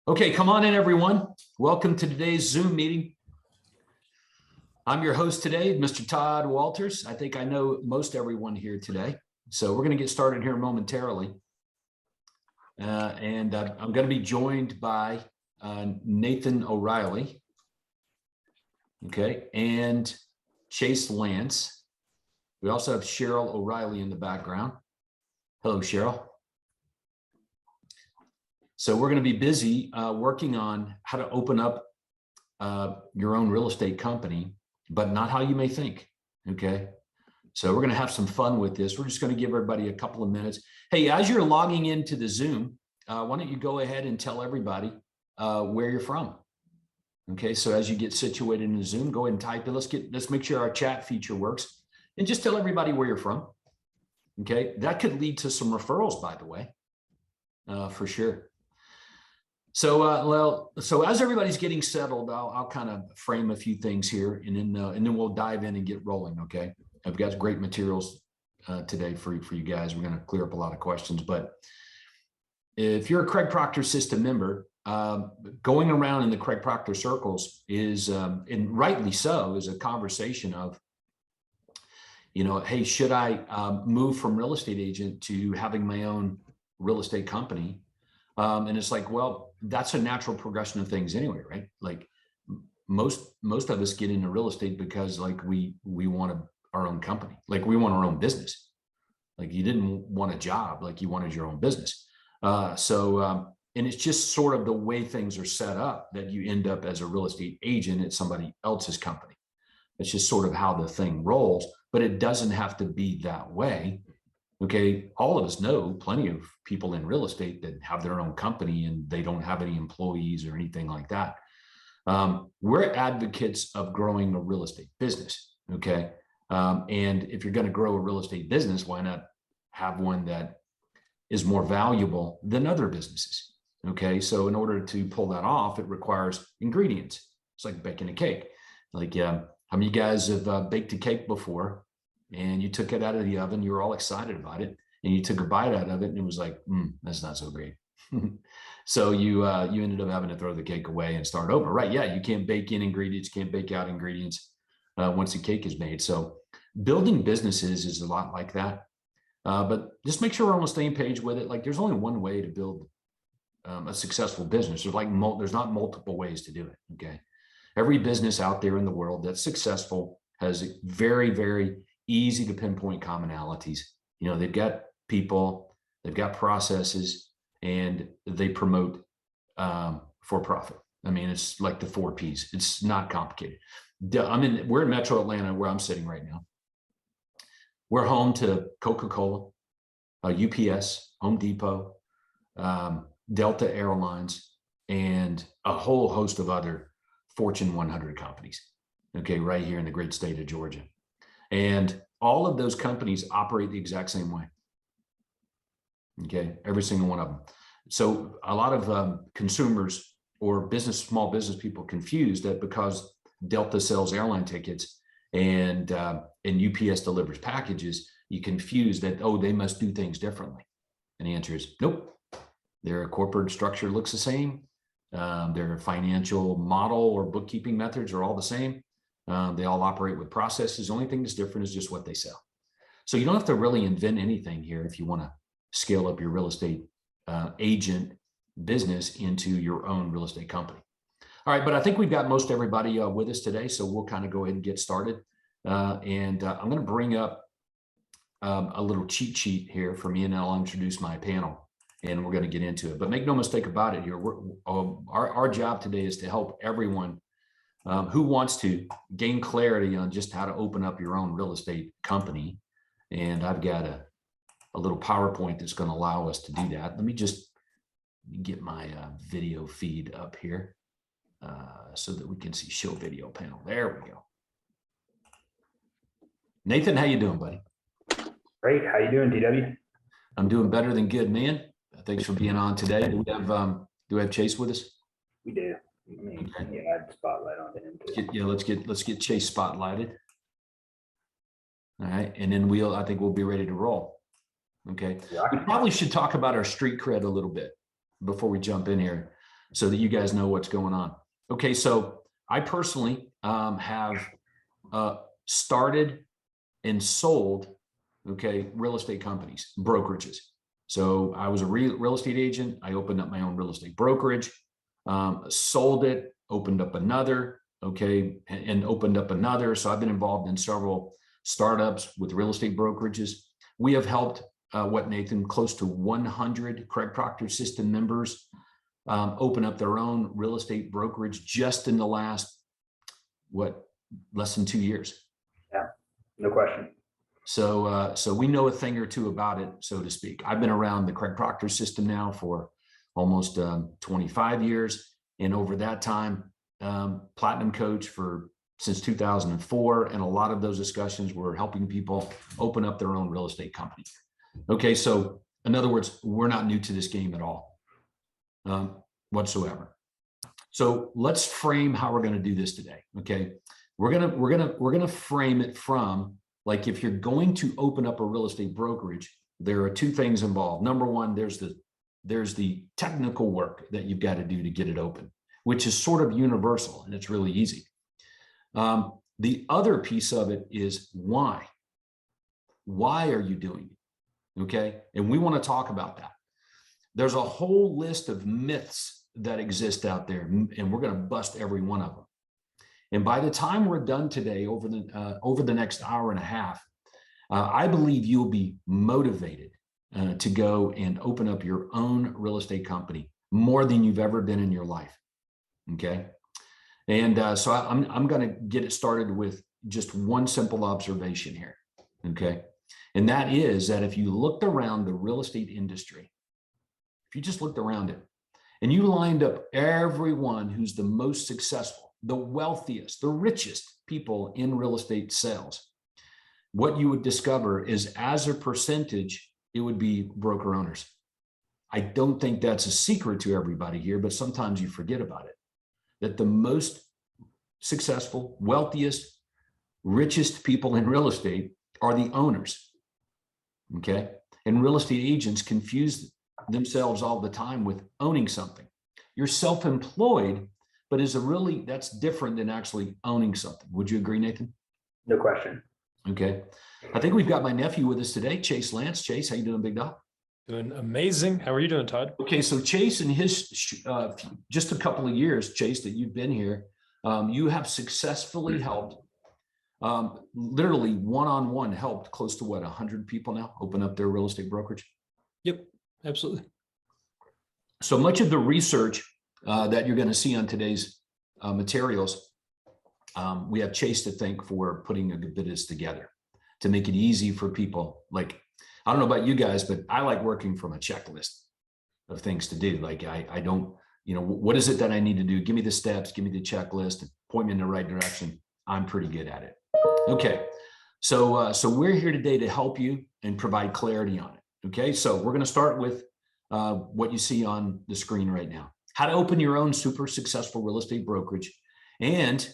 Okay, come on in, everyone. Welcome to today's Zoom meeting. I'm your host today, Mr. Todd Walters. I think I know most everyone here today. So we're going to get started here momentarily. I'm going to be joined by Nathan O'Reilly, okay, and Chase Lance. We also have Cheryl O'Reilly in the background. Hello, Cheryl. So we're going to be busy working on how to open up your own real estate company, but not how you may think, okay? So we're going to have some fun with this. We're just going to give everybody a couple of minutes. Hey, as you're logging into the Zoom, why don't you go ahead and tell everybody where you're from? Okay, so as you get situated in the Zoom, go ahead and type it. Let's make sure our chat feature works, and just tell everybody where you're from. Okay, that could lead to some referrals, by the way, for sure. So, so as everybody's getting settled, I'll kind of frame a few things here, and then we'll dive in and get rolling. Okay, I've got great materials today for you guys. We're going to clear up a lot of questions, but if you're a Craig Proctor system member, going around in the Craig Proctor circles is, and rightly so, is a conversation of, you know, hey, should I move from real estate agent to having my own real estate company? And it's like, well, that's a natural progression of things anyway, right? Like most of us get into real estate because like we want our own company, like we want our own business. Like you didn't want a job, like you wanted your own business. And it's just sort of the way things are set up that you end up as a real estate agent at somebody else's company. It's just sort of how the thing rolls, but it doesn't have to be that way. Okay, all of us know plenty of people in real estate that have their own company and they don't have any employees or anything like that. We're advocates of growing a real estate business, okay? And if you're going to grow a real estate business, why not have one that is more valuable than other businesses, okay? So in order to pull that off, it requires ingredients. It's like baking a cake. Like, how many of you guys have baked a cake before? And you took it out of the oven, you were all excited about it, and you took a bite out of it, and it was like, that's not so great. So you ended up having to throw the cake away and start over, right? Yeah, you can't bake in ingredients, can't bake out ingredients once the cake is made. So building businesses is a lot like that, but just make sure we're on the same page with it. Like there's only one way to build a successful business. There's not multiple ways to do it. Okay, every business out there in the world that's successful has very, very easy to pinpoint commonalities. You know, they've got people, they've got processes, and they promote for profit. I mean, it's like the 4 Ps. It's not complicated. We're in Metro Atlanta, where I'm sitting right now. We're home to Coca-Cola, UPS, Home Depot, Delta Airlines, and a whole host of other Fortune 100 companies. Okay, right here in the great state of Georgia. And all of those companies operate the exact same way. Okay, every single one of them. So a lot of consumers or small business people confused that because Delta sells airline tickets and UPS delivers packages, you confuse that, oh, they must do things differently. And the answer is nope. Their corporate structure looks the same. Their financial model or bookkeeping methods are all the same. They all operate with processes. The only thing that's different is just what they sell. So you don't have to really invent anything here if you want to scale up your real estate agent business into your own real estate company. All right, but I think we've got most everybody with us today, so we'll kind of go ahead and get started. I'm going to bring up a little cheat sheet here for me, and I'll introduce my panel, and we're going to get into it. But make no mistake about it here. Our job today is to help everyone who wants to gain clarity on just how to open up your own real estate company. And I've got a little PowerPoint that's going to allow us to do that. Let me just get my video feed up here so that we can see show video panel. There we go. Nathan, how you doing, buddy? Great. How you doing, DW? I'm doing better than good, man. Thanks for being on today. Do we have Chase with us? We do. Let me add spotlight on him. Let's get Chase spotlighted. All right, and then I think we'll be ready to roll. Okay. We probably should talk about our street cred a little bit before we jump in here. so that you guys know what's going on. Okay, so I personally have started and sold, okay, real estate companies, brokerages. So I was a real estate agent. I opened up my own real estate brokerage, sold it, opened up another, okay, and opened up another. So I've been involved in several startups with real estate brokerages. We have helped Nathan, close to 100 Craig Proctor system members open up their own real estate brokerage just in the last, less than 2 years. Yeah, no question. So, so we know a thing or two about it, so to speak. I've been around the Craig Proctor system now for almost 25 years. And over that time, platinum coach since 2004. And a lot of those discussions were helping people open up their own real estate company. Okay, so in other words, we're not new to this game at all, whatsoever. So let's frame how we're going to do this today. Okay, we're gonna frame it from, like, if you're going to open up a real estate brokerage, there are two things involved. Number one, there's the technical work that you've got to do to get it open, which is sort of universal and it's really easy. The other piece of it is why. Why are you doing it? Okay, and we want to talk about that. There's a whole list of myths that exist out there, and we're going to bust every one of them. And by the time we're done today, over the next hour and a half, I believe you'll be motivated to go and open up your own real estate company more than you've ever been in your life. Okay, and so I'm going to get it started with just one simple observation here. Okay, and that is that if you looked around the real estate industry, if you just looked around it and you lined up everyone who's the most successful, the wealthiest, the richest people in real estate sales, what you would discover is, as a percentage, it would be broker owners. I don't think that's a secret to everybody here, but sometimes you forget about it, that the most successful, wealthiest, richest people in real estate are the owners. Okay, and real estate agents confuse themselves all the time with owning something. You're self-employed, but that's different than actually owning something. Would you agree, Nathan? No question. Okay. I think we've got my nephew with us today, Chase Lance. Chase, how you doing, big dog? Doing amazing. How are you doing, Todd? Okay, so Chase, in his just a couple of years, Chase, that you've been here, you have successfully helped, literally one-on-one helped close to 100 people now open up their real estate brokerage? Yep, absolutely. So much of the research that you're going to see on today's materials, we have Chase to thank for putting a good bit of this together to make it easy for people. Like, I don't know about you guys, but I like working from a checklist of things to do. Like, I don't, what is it that I need to do? Give me the steps, give me the checklist, and point me in the right direction. I'm pretty good at it. Okay, so we're here today to help you and provide clarity on it. Okay, so we're going to start with what you see on the screen right now. How to open your own super successful real estate brokerage. And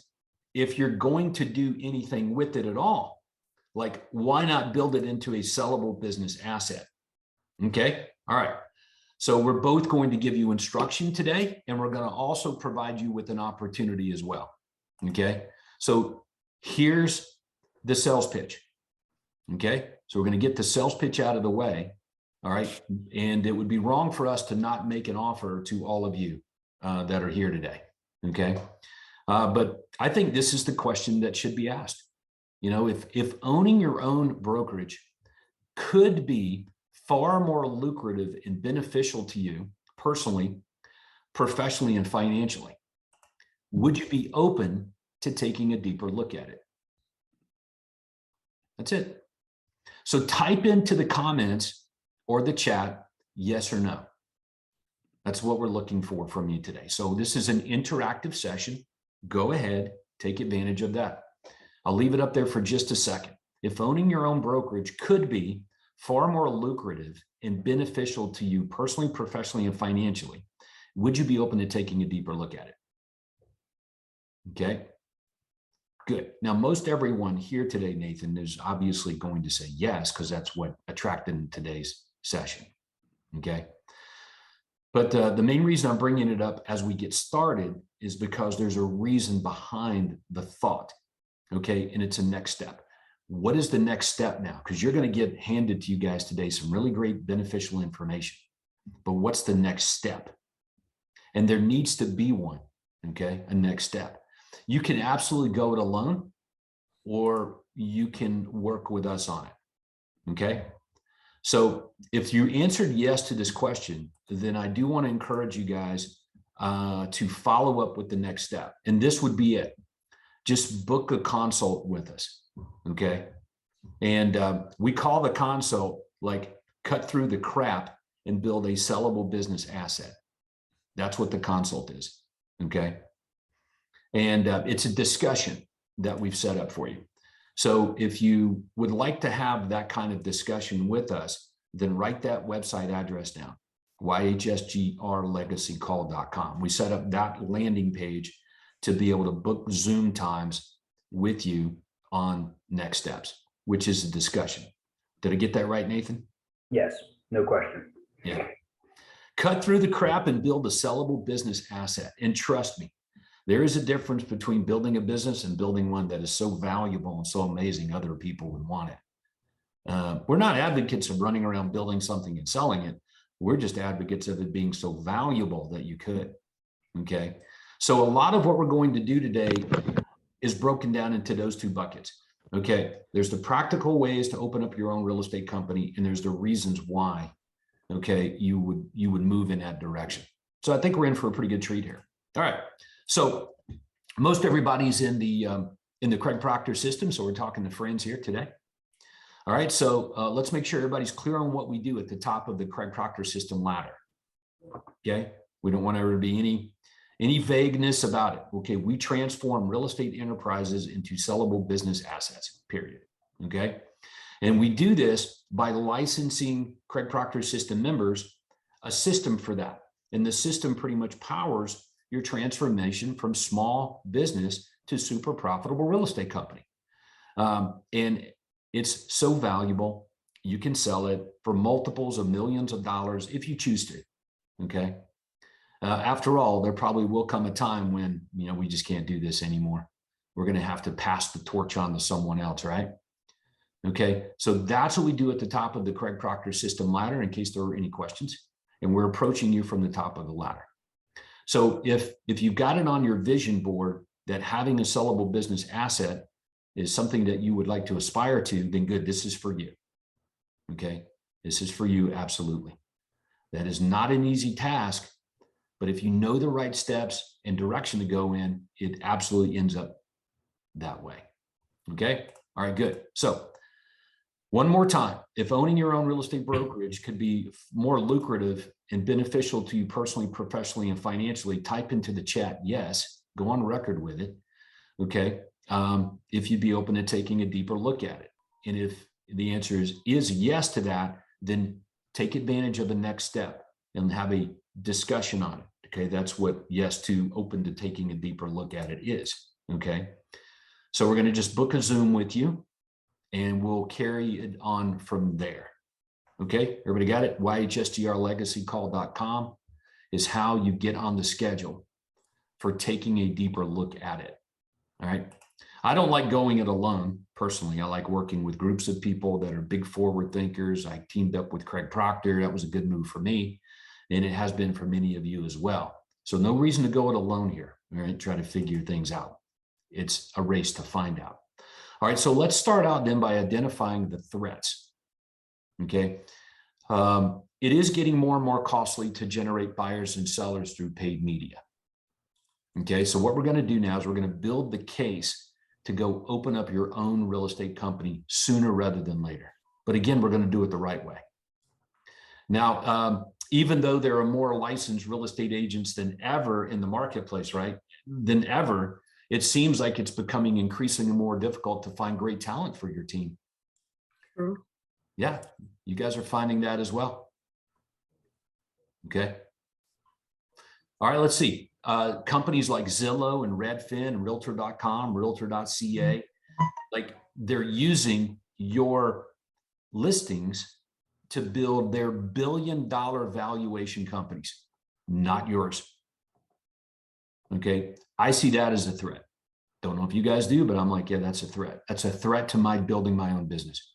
if you're going to do anything with it at all, like, why not build it into a sellable business asset? Okay, all right. So we're both going to give you instruction today, and we're going to also provide you with an opportunity as well. Okay, so here's the sales pitch. Okay, so we're going to get the sales pitch out of the way. All right. And it would be wrong for us to not make an offer to all of you that are here today. Okay. But I think this is the question that should be asked. If owning your own brokerage could be far more lucrative and beneficial to you personally, professionally, and financially, would you be open to taking a deeper look at it? That's it. So type into the comments or the chat, yes or no. That's what we're looking for from you today. So this is an interactive session. Go ahead, take advantage of that. I'll leave it up there for just a second. If owning your own brokerage could be far more lucrative and beneficial to you personally, professionally, and financially, would you be open to taking a deeper look at it? Okay, good. Now, most everyone here today, Nathan, is obviously going to say yes, because that's what attracted today's session. Okay. But the main reason I'm bringing it up as we get started is because there's a reason behind the thought, okay? And it's a next step. What is the next step now? Because you're going to get handed to you guys today some really great beneficial information. But what's the next step? And there needs to be one, okay? A next step. You can absolutely go it alone, or you can work with us on it, okay? So if you answered yes to this question, then I do want to encourage you guys to follow up with the next step. And this would be it. Just book a consult with us, okay? And we call the consult like cut through the crap and build a sellable business asset. That's what the consult is, okay? And it's a discussion that we've set up for you. So if you would like to have that kind of discussion with us, then write that website address down, yhsgrlegacycall.com. We set up that landing page to be able to book Zoom times with you on next steps, which is a discussion. Did I get that right, Nathan? Yes, no question. Yeah. Cut through the crap and build a sellable business asset. And trust me, there is a difference between building a business and building one that is so valuable and so amazing other people would want it. We're not advocates of running around building something and selling it. We're just advocates of it being so valuable that you could. Okay. So a lot of what we're going to do today is broken down into those two buckets. Okay. There's the practical ways to open up your own real estate company, and there's the reasons why, okay, you would move in that direction. So I think we're in for a pretty good treat here. All right. So most everybody's in the Craig Proctor system. So we're talking to friends here today. All right. So let's make sure everybody's clear on what we do at the top of the Craig Proctor system ladder. Okay. We don't want there to be any vagueness about it. Okay. We transform real estate enterprises into sellable business assets, period. Okay. And we do this by licensing Craig Proctor system members a system for that. And the system pretty much powers your transformation from small business to super profitable real estate company. And it's so valuable, you can sell it for multiples of millions of dollars if you choose to, okay? After all, there probably will come a time when, we just can't do this anymore. We're gonna have to pass the torch on to someone else, right? Okay, so that's what we do at the top of the Craig Proctor system ladder in case there are any questions. And we're approaching you from the top of the ladder. So if you've got it on your vision board that having a sellable business asset is something that you would like to aspire to, then good, this is for you. Okay, this is for you, absolutely. That is not an easy task, but if you know the right steps and direction to go in, it absolutely ends up that way. Okay, all right, good. So one more time, if owning your own real estate brokerage could be more lucrative and beneficial to you personally, professionally, and financially, type into the chat, yes, go on record with it, okay? If you'd be open to taking a deeper look at it. And if the answer is yes to that, then take advantage of the next step and have a discussion on it, okay? That's what yes to open to taking a deeper look at it is, okay? So we're gonna just book a Zoom with you, and we'll carry it on from there. Okay, everybody got it? yhsgrlegacycall.com is how you get on the schedule for taking a deeper look at it. All right. I don't like going it alone personally. I like working with groups of people that are big forward thinkers. I teamed up with Craig Proctor. That was a good move for me. And it has been for many of you as well. So no reason to go it alone here. All right, try to figure things out. It's a race to find out. All right, so let's start out then by identifying the threats, okay? It is getting more and more costly to generate buyers and sellers through paid media, okay? So what we're gonna do now is we're gonna build the case to go open up your own real estate company sooner rather than later. But again, we're gonna do it the right way. Now, even though there are more licensed real estate agents than ever in the marketplace, right? Than ever, it seems like it's becoming increasingly more difficult to find great talent for your team. True. Yeah, you guys are finding that as well. Okay. All right, let's see. Companies like Zillow and Redfin and Realtor.com, Realtor.ca, like they're using your listings to build their billion-dollar valuation companies. not yours. Okay. I see that as a threat. Don't know if you guys do, but I'm like, yeah, that's a threat. That's a threat to my building my own business.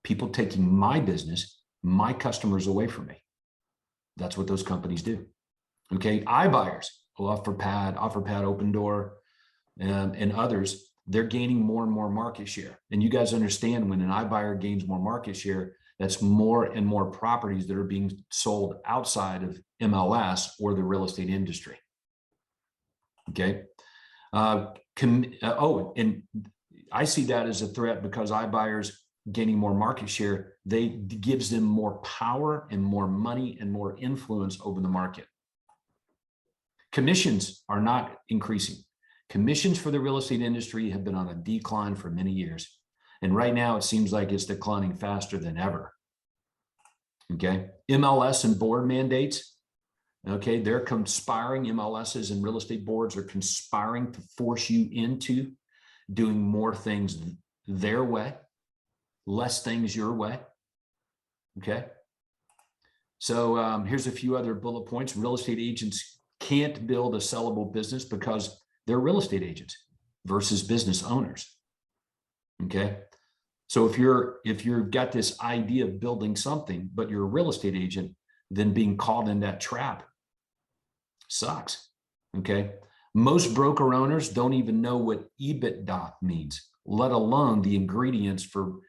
People taking my business, my customers away from me. That's what those companies do. Okay. iBuyers, OfferPad, Open Door, and others, they're gaining more and more market share. And you guys understand when an iBuyer gains more market share, that's more and more properties that are being sold outside of MLS or the real estate industry. Okay. And I see that as a threat because iBuyers gaining more market share, gives them more power and more money and more influence over the market. Commissions are not increasing. Commissions for the real estate industry have been on a decline for many years. And right now it seems like it's declining faster than ever. Okay. MLS and board mandates. Okay. They're conspiring. MLSs and real estate boards are conspiring to force you into doing more things their way, less things your way. Okay. So here's a few other bullet points. Real estate agents can't build a sellable business because they're real estate agents versus business owners. Okay. So if you've got this idea of building something, but you're a real estate agent, then being caught in that trap sucks. Okay. Most broker owners don't even know what EBITDA means, let alone the ingredients for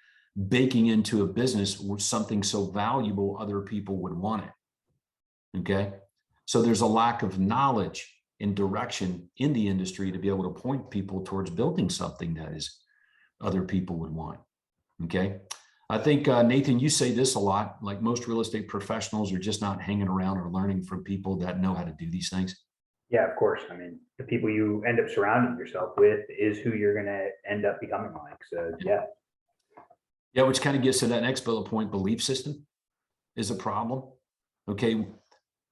baking into a business with something so valuable other people would want it. Okay. So there's a lack of knowledge and direction in the industry to be able to point people towards building something that is other people would want. Okay. I think, Nathan, you say this a lot, like most real estate professionals are just not hanging around or learning from people that know how to do these things. Yeah, of course. I mean, the people you end up surrounding yourself with is who you're going to end up becoming like. So, yeah. Yeah, which kind of gets to that next bullet point, belief system is a problem. Okay.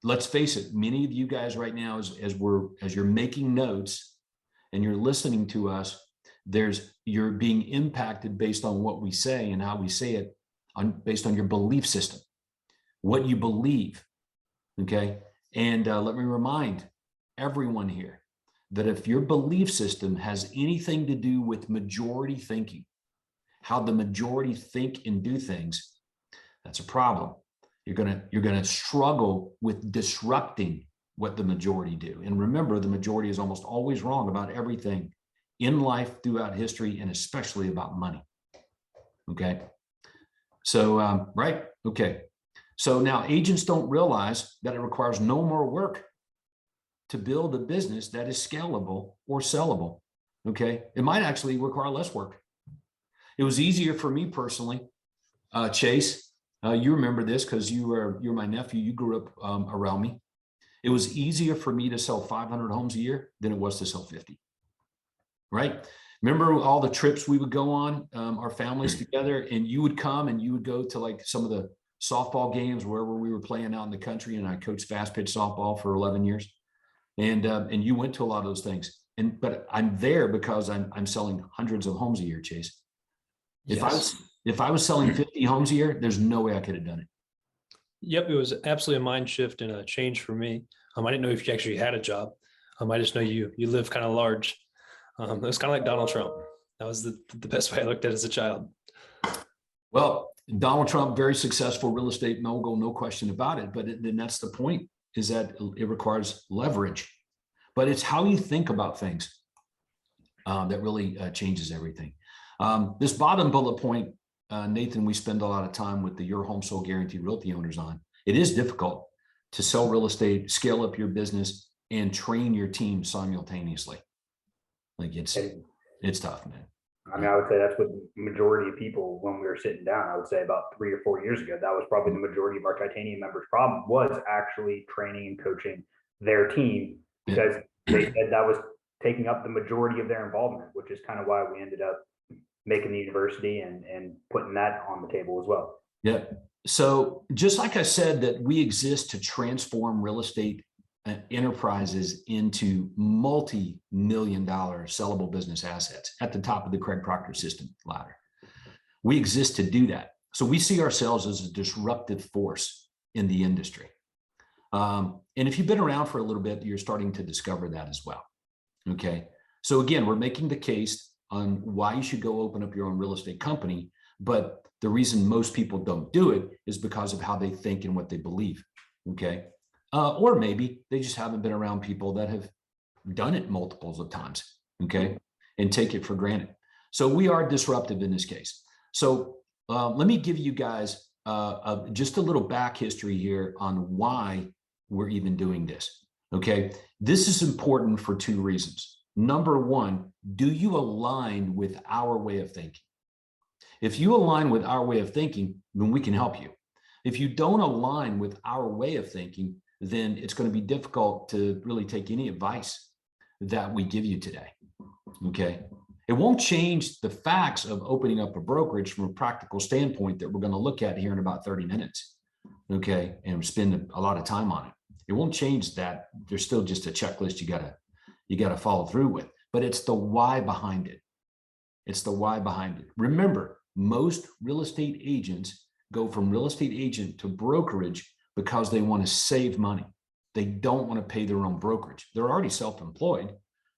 Let's face it, many of you guys right now, as you're making notes and you're listening to us, you're being impacted based on what we say and how we say it based on your belief system, what you believe. Okay. And let me remind everyone here that if your belief system has anything to do with majority thinking, how the majority think and do things, that's a problem. You're gonna struggle with disrupting what the majority do. And remember, the majority is almost always wrong about everything in life throughout history, and especially about money. Okay. So, right. Okay. So now agents don't realize that it requires no more work to build a business that is scalable or sellable. Okay. It might actually require less work. It was easier for me personally, Chase. You remember this because you're my nephew. You grew up around me. It was easier for me to sell 500 homes a year than it was to sell 50. Right? Remember all the trips we would go on, our families together, and you would come and you would go to like some of the softball games wherever we were playing out in the country. And I coached fast pitch softball for 11 years, and you went to a lot of those things. But I'm there because I'm selling hundreds of homes a year, Chase. Yes. If I was selling 50 homes a year, there's no way I could have done it. Yep. It was absolutely a mind shift and a change for me. I didn't know if you actually had a job. I just know you live kind of large. It was kind of like Donald Trump. That was the best way I looked at it as a child. Well, Donald Trump, very successful real estate mogul, no question about it. But then that's the point, is that it requires leverage. But it's how you think about things that really changes everything. This bottom bullet point, Nathan, we spend a lot of time with the Your Home Sold Guarantee Realty owners on. It is difficult to sell real estate, scale up your business, and train your team simultaneously. Like it's tough, man. I mean, I would say that's what the majority of people, when we were sitting down, I would say about 3 or 4 years ago, that was probably the majority of our titanium members' problem, was actually training and coaching their team, because they said that was taking up the majority of their involvement, which is kind of why we ended up making the university and putting that on the table as well. Yeah. So just like I said, that we exist to transform real estate enterprises into multi-million-dollar sellable business assets at the top of the Craig Proctor system ladder. We exist to do that. So we see ourselves as a disruptive force in the industry. And if you've been around for a little bit, you're starting to discover that as well. Okay. So again, we're making the case on why you should go open up your own real estate company. But the reason most people don't do it is because of how they think and what they believe. Okay. Or maybe they just haven't been around people that have done it multiples of times. Okay. And take it for granted. So we are disruptive in this case. So let me give you guys just a little back history here on why we're even doing this. Okay. This is important for two reasons. Number one, do you align with our way of thinking? If you align with our way of thinking, then we can help you. If you don't align with our way of thinking, then it's going to be difficult to really take any advice that we give you today. Okay. It won't change the facts of opening up a brokerage from a practical standpoint that we're going to look at here in about 30 minutes. Okay. And spend a lot of time on it. It won't change that. There's still just a checklist you got to follow through with, but it's the why behind it. It's the why behind it. Remember, most real estate agents go from real estate agent to brokerage because they want to save money. They don't want to pay their own brokerage. They're already self-employed.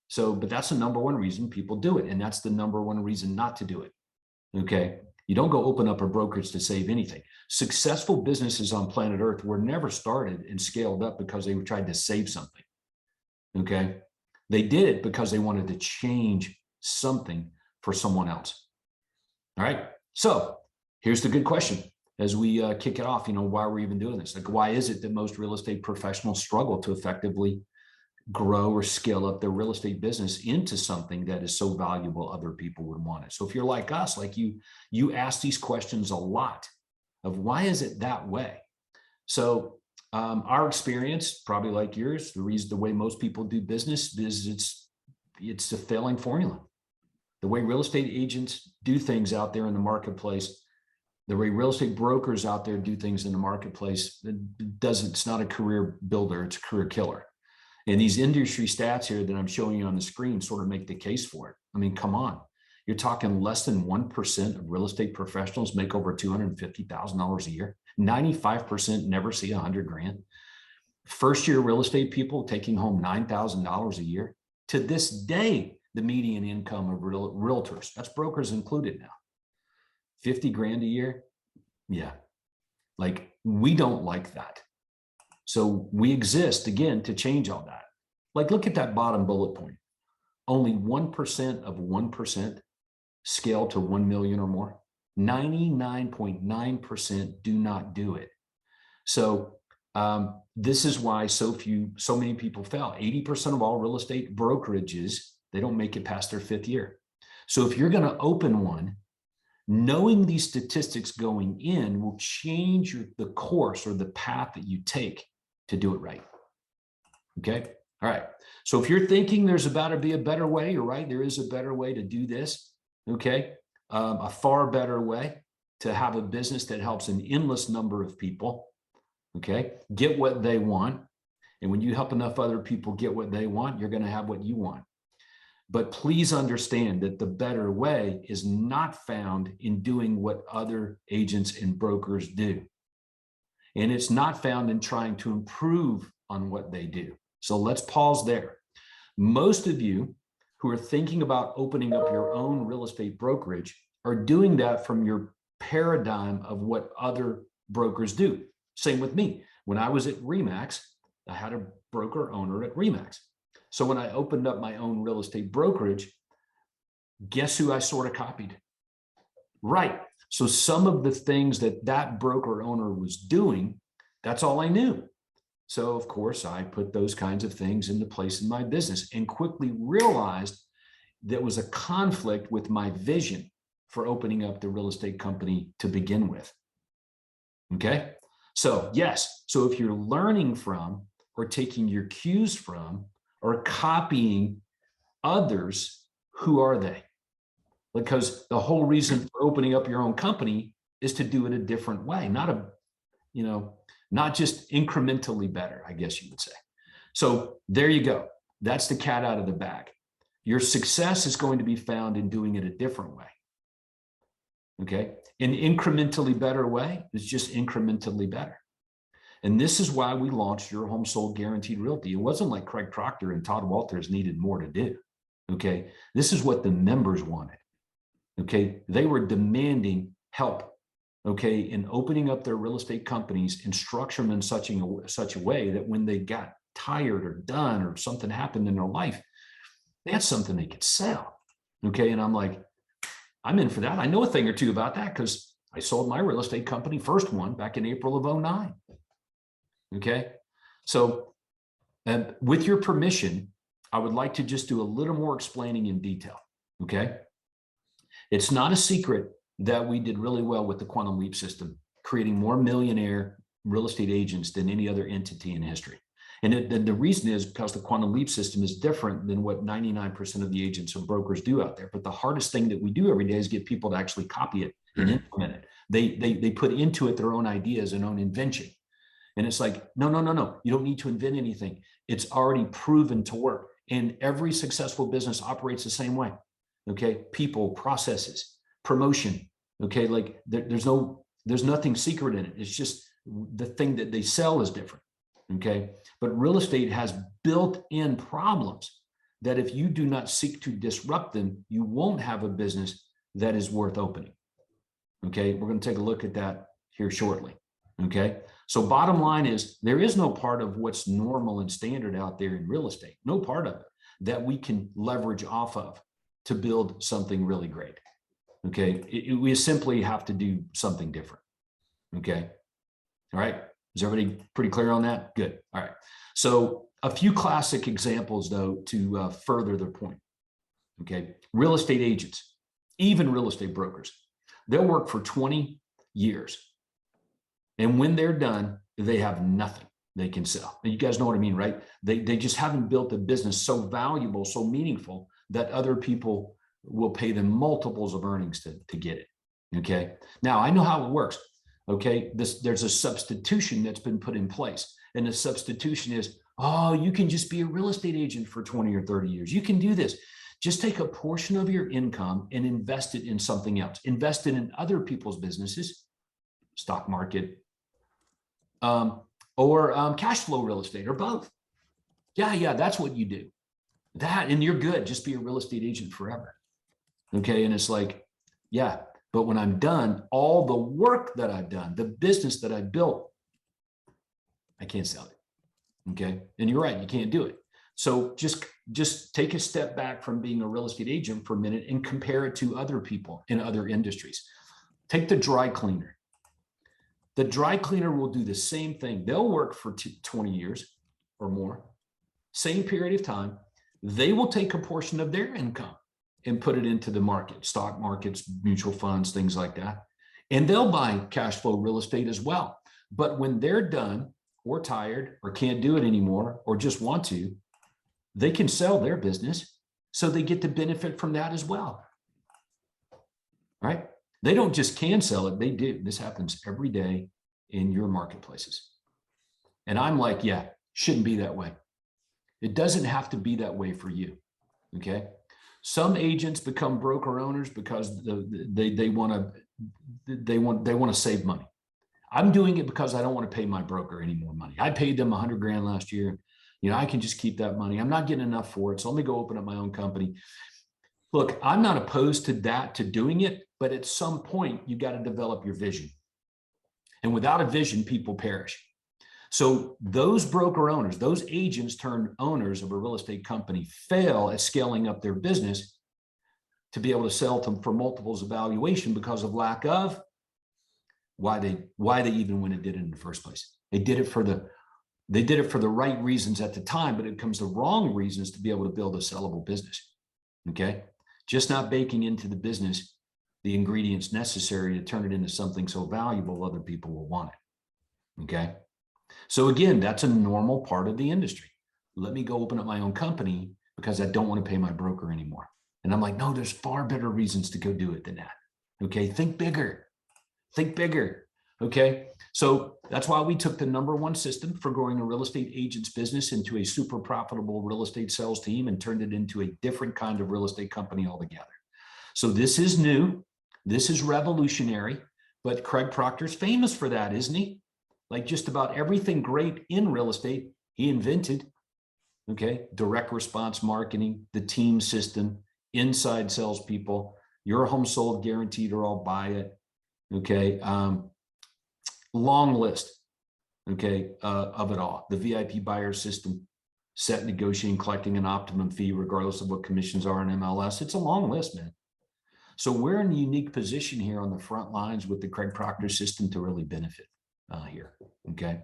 So, but that's the number one reason people do it. And that's the number one reason not to do it. Okay. You don't go open up a brokerage to save anything. Successful businesses on planet Earth were never started and scaled up because they tried to save something. Okay. They did it because they wanted to change something for someone else. All right. So here's the good question as we kick it off. Why we're even doing this? Like, why is it that most real estate professionals struggle to effectively grow or scale up their real estate business into something that is so valuable other people would want it? So if you're like us, like you ask these questions a lot of why is it that way? So our experience, probably like yours, the way most people do business is it's a failing formula. The way real estate agents do things out there in the marketplace, the way real estate brokers out there do things in the marketplace, it's not a career builder, it's a career killer. And these industry stats here that I'm showing you on the screen sort of make the case for it. I mean, come on. You're talking less than 1% of real estate professionals make over $250,000 a year. 95% never see $100,000. First year real estate people taking home $9,000 a year. To this day, the median income of realtors, that's brokers included now, $50,000 a year. Yeah. Like, we don't like that. So we exist again to change all that. Like, look at that bottom bullet point. Only 1% of 1% scale to 1 million or more. 99.9% do not do it. So this is why so many people fail. 80% of all real estate brokerages, they don't make it past their 5th year. So if you're going to open one, knowing these statistics going in will change the course or the path that you take to do it right. Okay. All right. So if you're thinking there's about to be a better way, you're right. There is a better way to do this. Okay. A far better way to have a business that helps an endless number of people. Okay. Get what they want. And when you help enough other people get what they want, you're going to have what you want. But please understand that the better way is not found in doing what other agents and brokers do. And it's not found in trying to improve on what they do. So let's pause there. Most of you who are thinking about opening up your own real estate brokerage are doing that from your paradigm of what other brokers do. Same with me. When I was at RE/MAX, I had a broker owner at RE/MAX. So when I opened up my own real estate brokerage, guess who I sort of copied? Right. So some of the things that broker owner was doing, that's all I knew. So of course, I put those kinds of things into place in my business and quickly realized there was a conflict with my vision for opening up the real estate company to begin with. Okay. So yes. So if you're learning from or taking your cues from or copying others, who are they? Because the whole reason for opening up your own company is to do it a different way, not just incrementally better, I guess you would say. So there you go. That's the cat out of the bag. Your success is going to be found in doing it a different way. Okay. An incrementally better way is just incrementally better. And this is why we launched Your Home Sold Guaranteed Realty. It wasn't like Craig Proctor and Todd Walters needed more to do. Okay. This is what the members wanted. Okay. They were demanding help. Okay. In opening up their real estate companies and structure them in such a way that when they got tired or done or something happened in their life, they had something they could sell. Okay. And I'm like, I'm in for that. I know a thing or two about that because I sold my real estate company, first one, back in April of 2009. Okay. So with your permission, I would like to just do a little more explaining in detail. Okay. It's not a secret that we did really well with the Quantum Leap system, creating more millionaire real estate agents than any other entity in history. And the reason is because the Quantum Leap system is different than what 99% of the agents or brokers do out there. But the hardest thing that we do every day is get people to actually copy it and implement it. They put into it their own ideas and own invention. And it's like, no. You don't need to invent anything. It's already proven to work. And every successful business operates the same way. Okay. People, processes, promotion. Okay. Like there's nothing secret in it. It's just the thing that they sell is different. Okay. But real estate has built-in problems that if you do not seek to disrupt them, you won't have a business that is worth opening. Okay. We're going to take a look at that here shortly. Okay. So bottom line is there is no part of what's normal and standard out there in real estate, no part of it that we can leverage off of to build something really great. Okay. We simply have to do something different. Okay. All right. Is everybody pretty clear on that? Good. All right. So a few classic examples though, to further their point. Okay. Real estate agents, even real estate brokers, they'll work for 20 years. And when they're done, they have nothing they can sell. And you guys know what I mean, right? They just haven't built a business so valuable, so meaningful that other people will pay them multiples of earnings to get it. Okay. Now I know how it works. Okay. There's a substitution that's been put in place. And the substitution is, oh, you can just be a real estate agent for 20 or 30 years. You can do this. Just take a portion of your income and invest it in something else. Invest it in other people's businesses, stock market, or cash flow real estate, or both. Yeah, that's what you do. That, and you're good. Just be a real estate agent forever. Okay. And it's like, yeah, but when I'm done, all the work that I've done, the business that I built, I can't sell it. Okay. And you're right. You can't do it. So just take a step back from being a real estate agent for a minute and compare it to other people in other industries. Take the dry cleaner. The dry cleaner will do the same thing. They'll work for 20 years or more, same period of time. They will take a portion of their income and put it into the market, stock markets, mutual funds, things like that. And they'll buy cash flow real estate as well. But when they're done or tired or can't do it anymore or just want to, they can sell their business. So they get to benefit from that as well. Right? They don't just can sell it, they do. This happens every day in your marketplaces. And I'm like, yeah, shouldn't be that way. It doesn't have to be that way for you. Okay. Some agents become broker owners because they want to save money. I'm doing it because I don't want to pay my broker any more money. I paid them $100,000 last year. You know, I can just keep that money. I'm not getting enough for it. So let me go open up my own company. Look, I'm not opposed to that, to doing it, but at some point you got to develop your vision. And without a vision, people perish. So those broker owners, those agents turned owners of a real estate company fail at scaling up their business to be able to sell them for multiples of valuation because of lack of why they even went and did it in the first place. They did it for the right reasons at the time, but it comes the wrong reasons to be able to build a sellable business. Okay. Just not baking into the business the ingredients necessary to turn it into something so valuable other people will want it. Okay. So again, that's a normal part of the industry. Let me go open up my own company because I don't want to pay my broker anymore. And I'm like, no, there's far better reasons to go do it than that. Okay. Think bigger. Think bigger. Okay. So that's why we took the #1 system for growing a real estate agent's business into a super profitable real estate sales team and turned it into a different kind of real estate company altogether. So this is new. This is revolutionary, but Craig Proctor's famous for that, isn't he? like just about everything great in real estate, he invented. Okay, direct response marketing, the team system, inside salespeople, your home sold guaranteed or I'll buy it. Okay, long list. Okay, of it all. The VIP buyer system, set, negotiating, collecting an optimum fee, regardless of what commissions are in MLS. It's a long list, man. So we're in a unique position here on the front lines with the Craig Proctor system to really benefit here. Okay.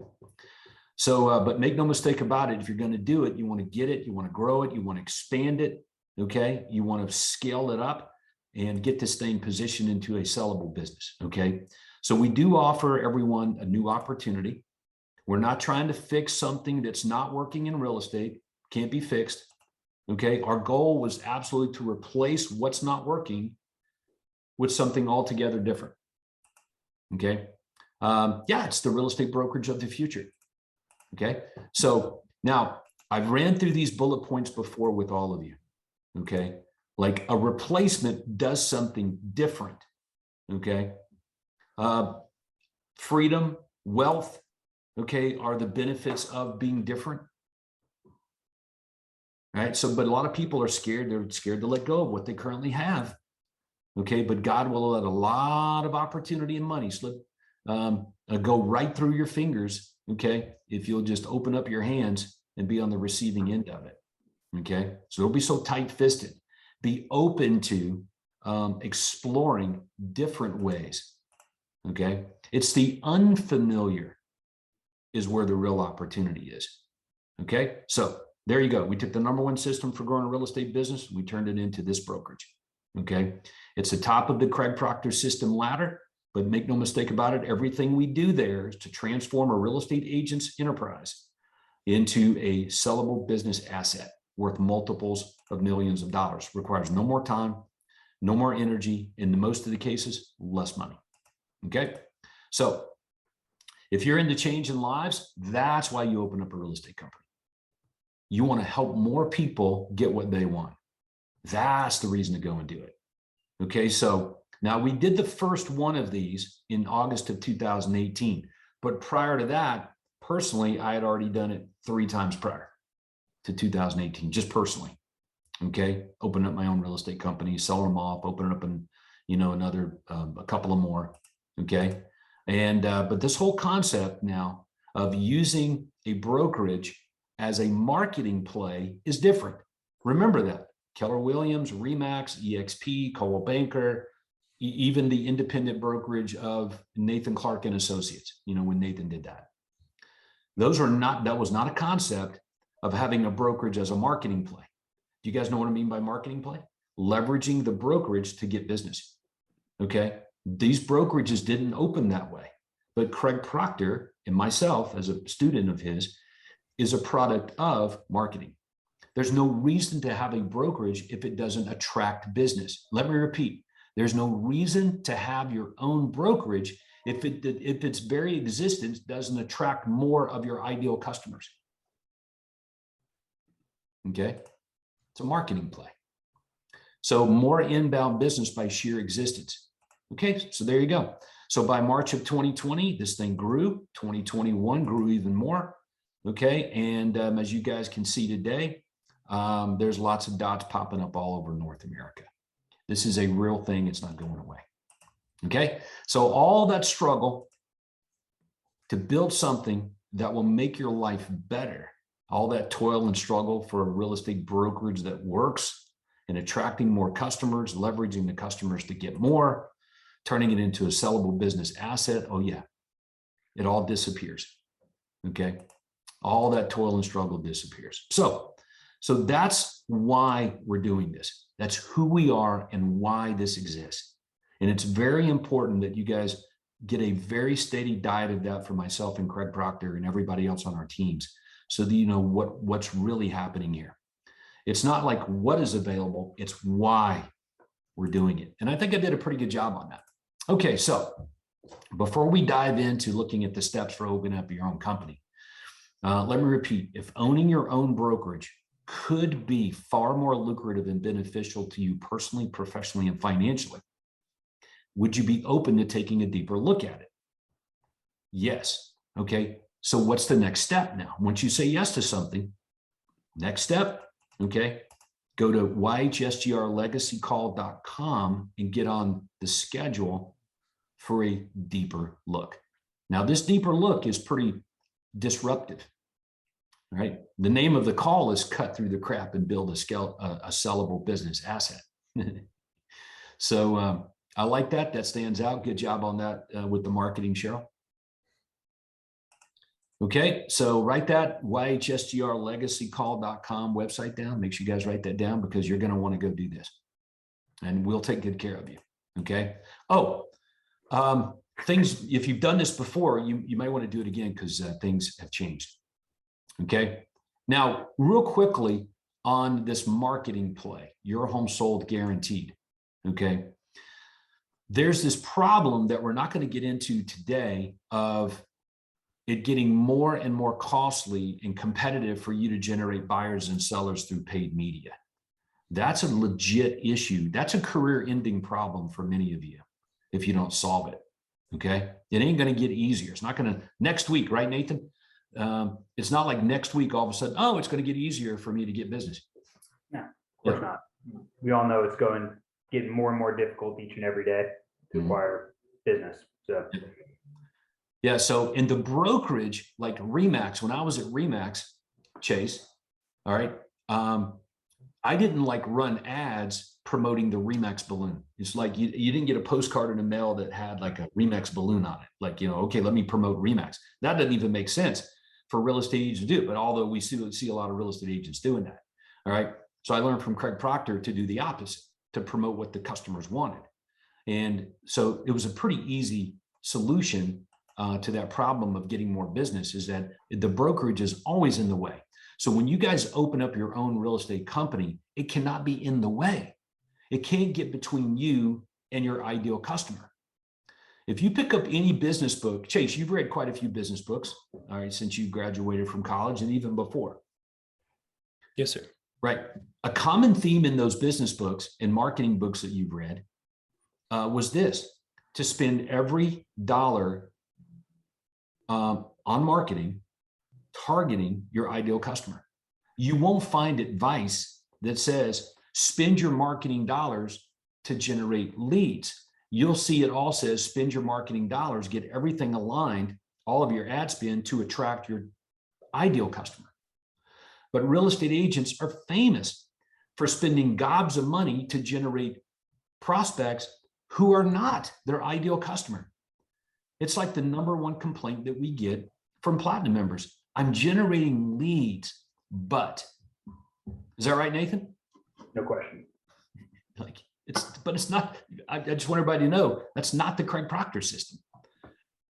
So, but make no mistake about it. If you're going to do it, you want to get it, you want to grow it, you want to expand it. Okay. You want to scale it up and get this thing positioned into a sellable business. Okay. So we do offer everyone a new opportunity. We're not trying to fix something that's not working in real estate, can't be fixed. Okay. Our goal was absolutely to replace what's not working with something altogether different. Okay. Yeah, it's the real estate brokerage of the future. Okay. So now I've ran through these bullet points before with all of you. Okay. Like a replacement does something different. Okay. Freedom, wealth, okay, are the benefits of being different. Right. So, but a lot of people are scared. They're scared to let go of what they currently have. Okay. But God will let a lot of opportunity and money slip, go right through your fingers. Okay. If you'll just open up your hands and be on the receiving end of it. Okay. So don't be so tight-fisted. Be open to exploring different ways. Okay. It's the unfamiliar is where the real opportunity is. Okay. So there you go. We took the #1 system for growing a real estate business. We turned it into this brokerage. Okay. It's the top of the Craig Proctor system ladder. But make no mistake about it, everything we do there is to transform a real estate agent's enterprise into a sellable business asset worth multiples of millions of dollars. Requires no more time, no more energy, in most of the cases, less money. Okay. So if you're into changing lives, that's why you open up a real estate company. You want to help more people get what they want. That's the reason to go and do it. Okay. So now we did the first one of these in August of 2018, but prior to that, personally, I had already done it 3 times prior to 2018, just personally. Okay. Open up my own real estate company, sell them off, open it up and, another, a couple of more. Okay. And, but this whole concept now of using a brokerage as a marketing play is different. Remember that. Keller Williams, Remax, EXP, Coldwell Banker, even the independent brokerage of Nathan Clark and Associates, when Nathan did that. That was not a concept of having a brokerage as a marketing play. Do you guys know what I mean by marketing play? Leveraging the brokerage to get business. Okay. These brokerages didn't open that way, but Craig Proctor and myself as a student of his is a product of marketing. There's no reason to have a brokerage if it doesn't attract business. Let me repeat. There's no reason to have your own brokerage if its very existence doesn't attract more of your ideal customers. Okay. It's a marketing play. So more inbound business by sheer existence. Okay. So there you go. So by March of 2020, this thing grew. 2021 grew even more. Okay. And as you guys can see today, there's lots of dots popping up all over North America. This is a real thing. It's not going away. Okay. So all that struggle to build something that will make your life better, all that toil and struggle for a real estate brokerage that works and attracting more customers, leveraging the customers to get more, turning it into a sellable business asset. Oh yeah, it all disappears. Okay. All that toil and struggle disappears. So that's why we're doing this. That's who we are and why this exists. And it's very important that you guys get a very steady diet of that for myself and Craig Proctor and everybody else on our teams, so that you know what's really happening here. It's not like what is available, it's why we're doing it. And I think I did a pretty good job on that. Okay, so before we dive into looking at the steps for opening up your own company, let me repeat, if owning your own brokerage could be far more lucrative and beneficial to you personally, professionally, and financially, would you be open to taking a deeper look at it? Yes. Okay. So what's the next step now? Once you say yes to something, next step, okay, go to yhsgrlegacycall.com and get on the schedule for a deeper look. Now, this deeper look is pretty disruptive, right? The name of the call is Cut Through the Crap and Build a Sellable Business Asset. So I like that. That stands out. Good job on that with the marketing, Cheryl. Okay, so write that yhsgrlegacycall.com website down. Make sure you guys write that down because you're going to want to go do this. And we'll take good care of you. Okay. Oh, things, if you've done this before, you might want to do it again because things have changed. Okay. Now, real quickly on this marketing play, your home sold guaranteed. Okay. There's this problem that we're not going to get into today of it getting more and more costly and competitive for you to generate buyers and sellers through paid media. That's a legit issue. That's a career-ending problem for many of you if you don't solve it. Okay, it ain't going to get easier. It's not going to next week, right, Nathan? It's not like next week all of a sudden, oh, it's going to get easier for me to get business. No, of course not. We all know it's getting more and more difficult each and every day to acquire business. So. Yeah, so in the brokerage, like Remax, when I was at Remax, Chase, all right, I didn't like run ads promoting the Remax balloon. It's like you didn't get a postcard in the mail that had like a Remax balloon on it. Like, okay, let me promote Remax. That doesn't even make sense for real estate agents to do, but although we see a lot of real estate agents doing that, all right? So I learned from Craig Proctor to do the opposite, to promote what the customers wanted. And so it was a pretty easy solution to that problem of getting more business, is that the brokerage is always in the way. So when you guys open up your own real estate company, it cannot be in the way. It can't get between you and your ideal customer. If you pick up any business book, Chase, you've read quite a few business books, all right, since you graduated from college and even before. Yes, sir. Right. A common theme in those business books and marketing books that you've read was this: to spend every dollar on marketing targeting your ideal customer. You won't find advice that says spend your marketing dollars to generate leads. You'll see it all says spend your marketing dollars, get everything aligned, all of your ad spend to attract your ideal customer. But real estate agents are famous for spending gobs of money to generate prospects who are not their ideal customer. It's like the #1 complaint that we get from Platinum members. I'm generating leads, but is that right, Nathan? No question. But it's not. I just want everybody to know that's not the Craig Proctor system.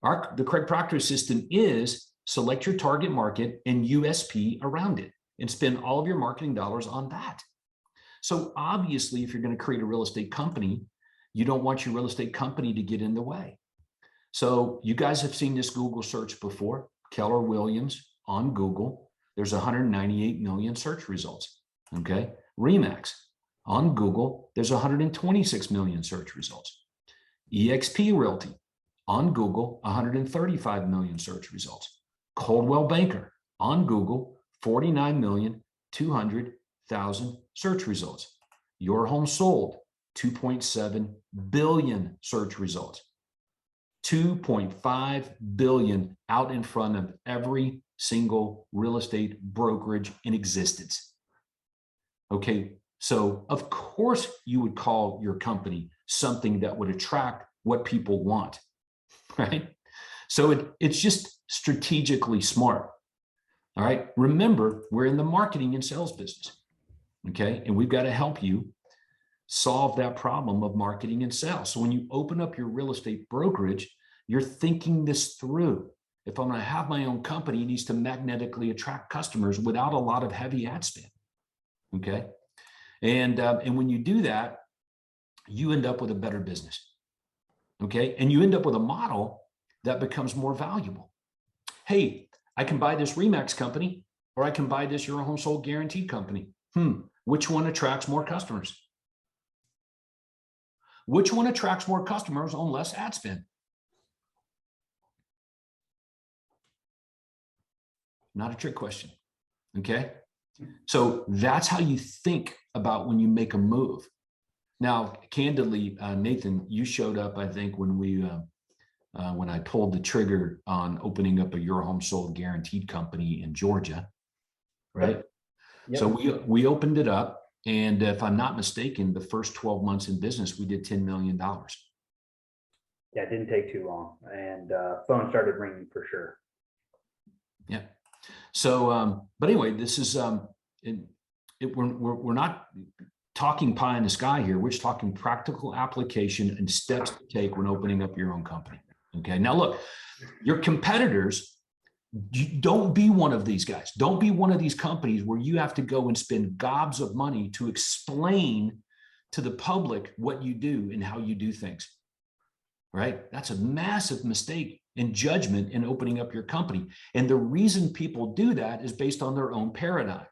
The Craig Proctor system is select your target market and USP around it and spend all of your marketing dollars on that. So obviously, if you're going to create a real estate company, you don't want your real estate company to get in the way. So you guys have seen this Google search before, Keller Williams on Google. There's 198 million search results, okay? Remax on Google, there's 126 million search results. eXp Realty on Google, 135 million search results. Coldwell Banker on Google, 49,200,000 search results. Your Home Sold, 2.7 billion search results. 2.5 billion out in front of every single real estate brokerage in existence. Okay, so of course you would call your company something that would attract what people want, right? So it's just strategically smart. All right, remember, we're in the marketing and sales business, okay? And we've got to help you solve that problem of marketing and sales. So when you open up your real estate brokerage, you're thinking this through. If I'm going to have my own company, it needs to magnetically attract customers without a lot of heavy ad spend. Okay. And when you do that, you end up with a better business. Okay. And you end up with a model that becomes more valuable. Hey, I can buy this Remax company, or I can buy this Your Home Sold Guaranteed company. Which one attracts more customers? Which one attracts more customers on less ad spend? not a trick question. Okay. So that's how you think about when you make a move. Now, candidly, Nathan, you showed up, I think, when I pulled the trigger on opening up a Your Home Sold Guaranteed company in Georgia, right? Yep. So we opened it up, and if I'm not mistaken, the first 12 months in business, we did $10 million. Yeah, it didn't take too long, and phone started ringing for sure. Yeah. So, but anyway, this is we're not talking pie in the sky here. We're just talking practical application and steps to take when opening up your own company. Okay. Now, look, your competitors, don't be one of these guys. Don't be one of these companies where you have to go and spend gobs of money to explain to the public what you do and how you do things. Right? That's a massive mistake in judgment in opening up your company. And the reason people do that is based on their own paradigm.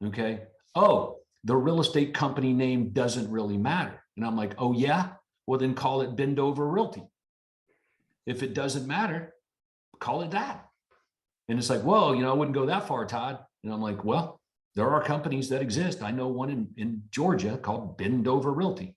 Okay. Oh, the real estate company name doesn't really matter. And I'm like, oh yeah, well then call it Bend Over Realty. If it doesn't matter, call it that. And it's like, well, I wouldn't go that far, Todd. And I'm like, well, there are companies that exist. I know one in Georgia called Bend Over Realty.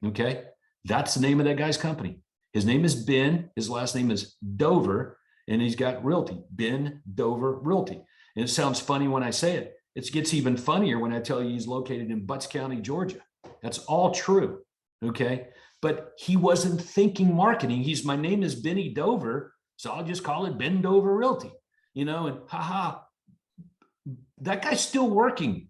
Okay. That's the name of that guy's company. His name is Ben. His last name is Dover, and he's got Realty, Ben Dover Realty. And it sounds funny when I say it. It gets even funnier when I tell you he's located in Butts County, Georgia. That's all true. Okay. But he wasn't thinking marketing. My name is Benny Dover, so I'll just call it Ben Dover Realty, and haha, that guy's still working.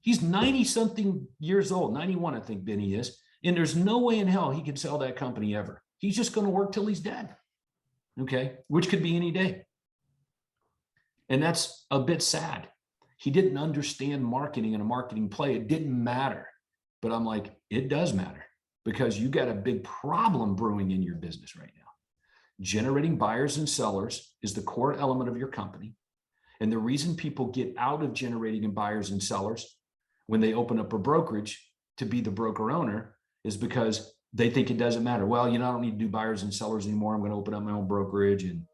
He's 90 something years old, 91, I think Benny is. And there's no way in hell he can sell that company ever. He's just going to work till he's dead. Okay. Which could be any day. And that's a bit sad. He didn't understand marketing and a marketing play. It didn't matter. But I'm like, it does matter, because you got a big problem brewing in your business right now. Generating buyers and sellers is the core element of your company. And the reason people get out of generating buyers and sellers when they open up a brokerage to be the broker owner is because they think it doesn't matter. Well, I don't need to do buyers and sellers anymore. I'm going to open up my own brokerage and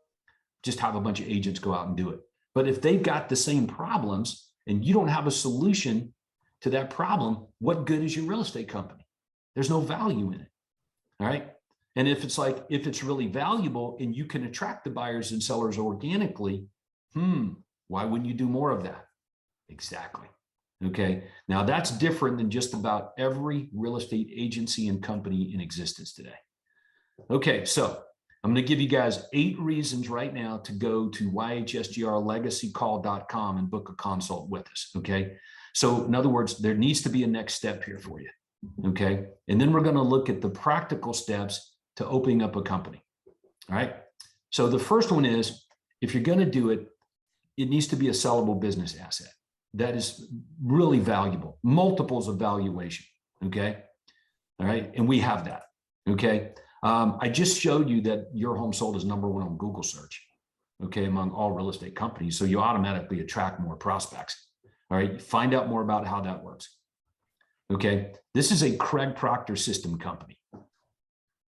just have a bunch of agents go out and do it. But if they've got the same problems and you don't have a solution to that problem, what good is your real estate company? There's no value in it. All right. And if it's really valuable and you can attract the buyers and sellers organically, why wouldn't you do more of that? Exactly. Okay. Now that's different than just about every real estate agency and company in existence today. Okay. So I'm going to give you guys 8 reasons right now to go to yhsgrlegacycall.com and book a consult with us. Okay. So in other words, there needs to be a next step here for you. Okay. And then we're going to look at the practical steps to opening up a company. All right. So the first one is, if you're going to do it, it needs to be a sellable business asset that is really valuable, multiples of valuation. Okay. All right. And we have that. Okay. I just showed you that Your Home Sold is #1 on Google search. Okay. Among all real estate companies. So you automatically attract more prospects. All right. Find out more about how that works. Okay. This is a Craig Proctor system company.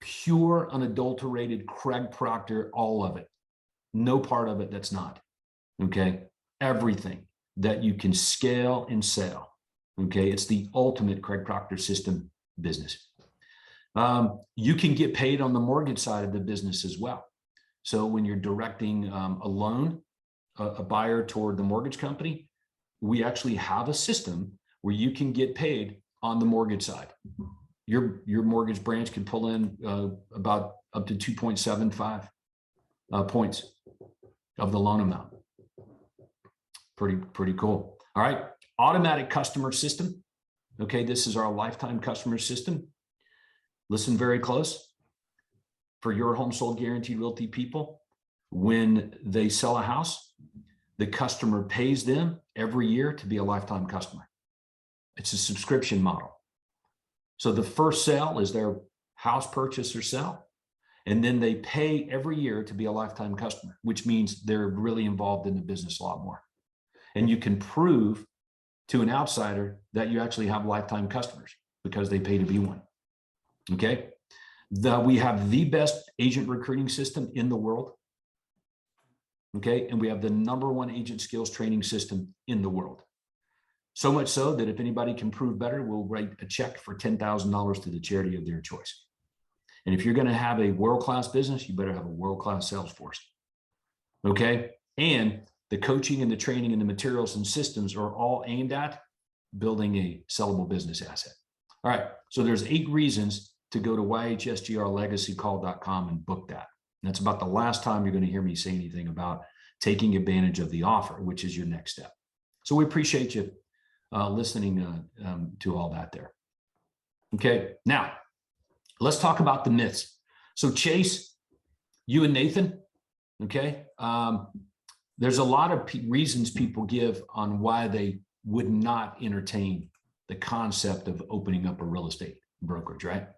Pure, unadulterated Craig Proctor, all of it. No part of it that's not. Okay. Everything that you can scale and sell. Okay. It's the ultimate Craig Proctor system business. You can get paid on the mortgage side of the business as well. So when you're directing a loan, a buyer toward the mortgage company, we actually have a system where you can get paid on the mortgage side. Your mortgage branch can pull in about up to 2.75 points of the loan amount. Pretty cool. All right. Automatic customer system. Okay. This is our lifetime customer system. Listen very close. For Your Home Sold Guaranteed Realty people, when they sell a house, the customer pays them every year to be a lifetime customer. It's a subscription model. So the first sale is their house purchase or sell, and then they pay every year to be a lifetime customer, which means they're really involved in the business a lot more. And you can prove to an outsider that you actually have lifetime customers because they pay to be one. Okay. We have the best agent recruiting system in the world. Okay. And we have the #1 agent skills training system in the world. So much so that if anybody can prove better, we'll write a check for $10,000 to the charity of their choice. And if you're going to have a world-class business, you better have a world-class sales force. Okay. And the coaching and the training and the materials and systems are all aimed at building a sellable business asset. All right. So there's 8 reasons to go to yhsgrlegacycall.com and book that. And that's about the last time you're going to hear me say anything about taking advantage of the offer, which is your next step. So we appreciate you listening to all that there. Okay. Now let's talk about the myths. So Chase, you and Nathan, okay. There's a lot of reasons people give on why they would not entertain the concept of opening up a real estate brokerage, right?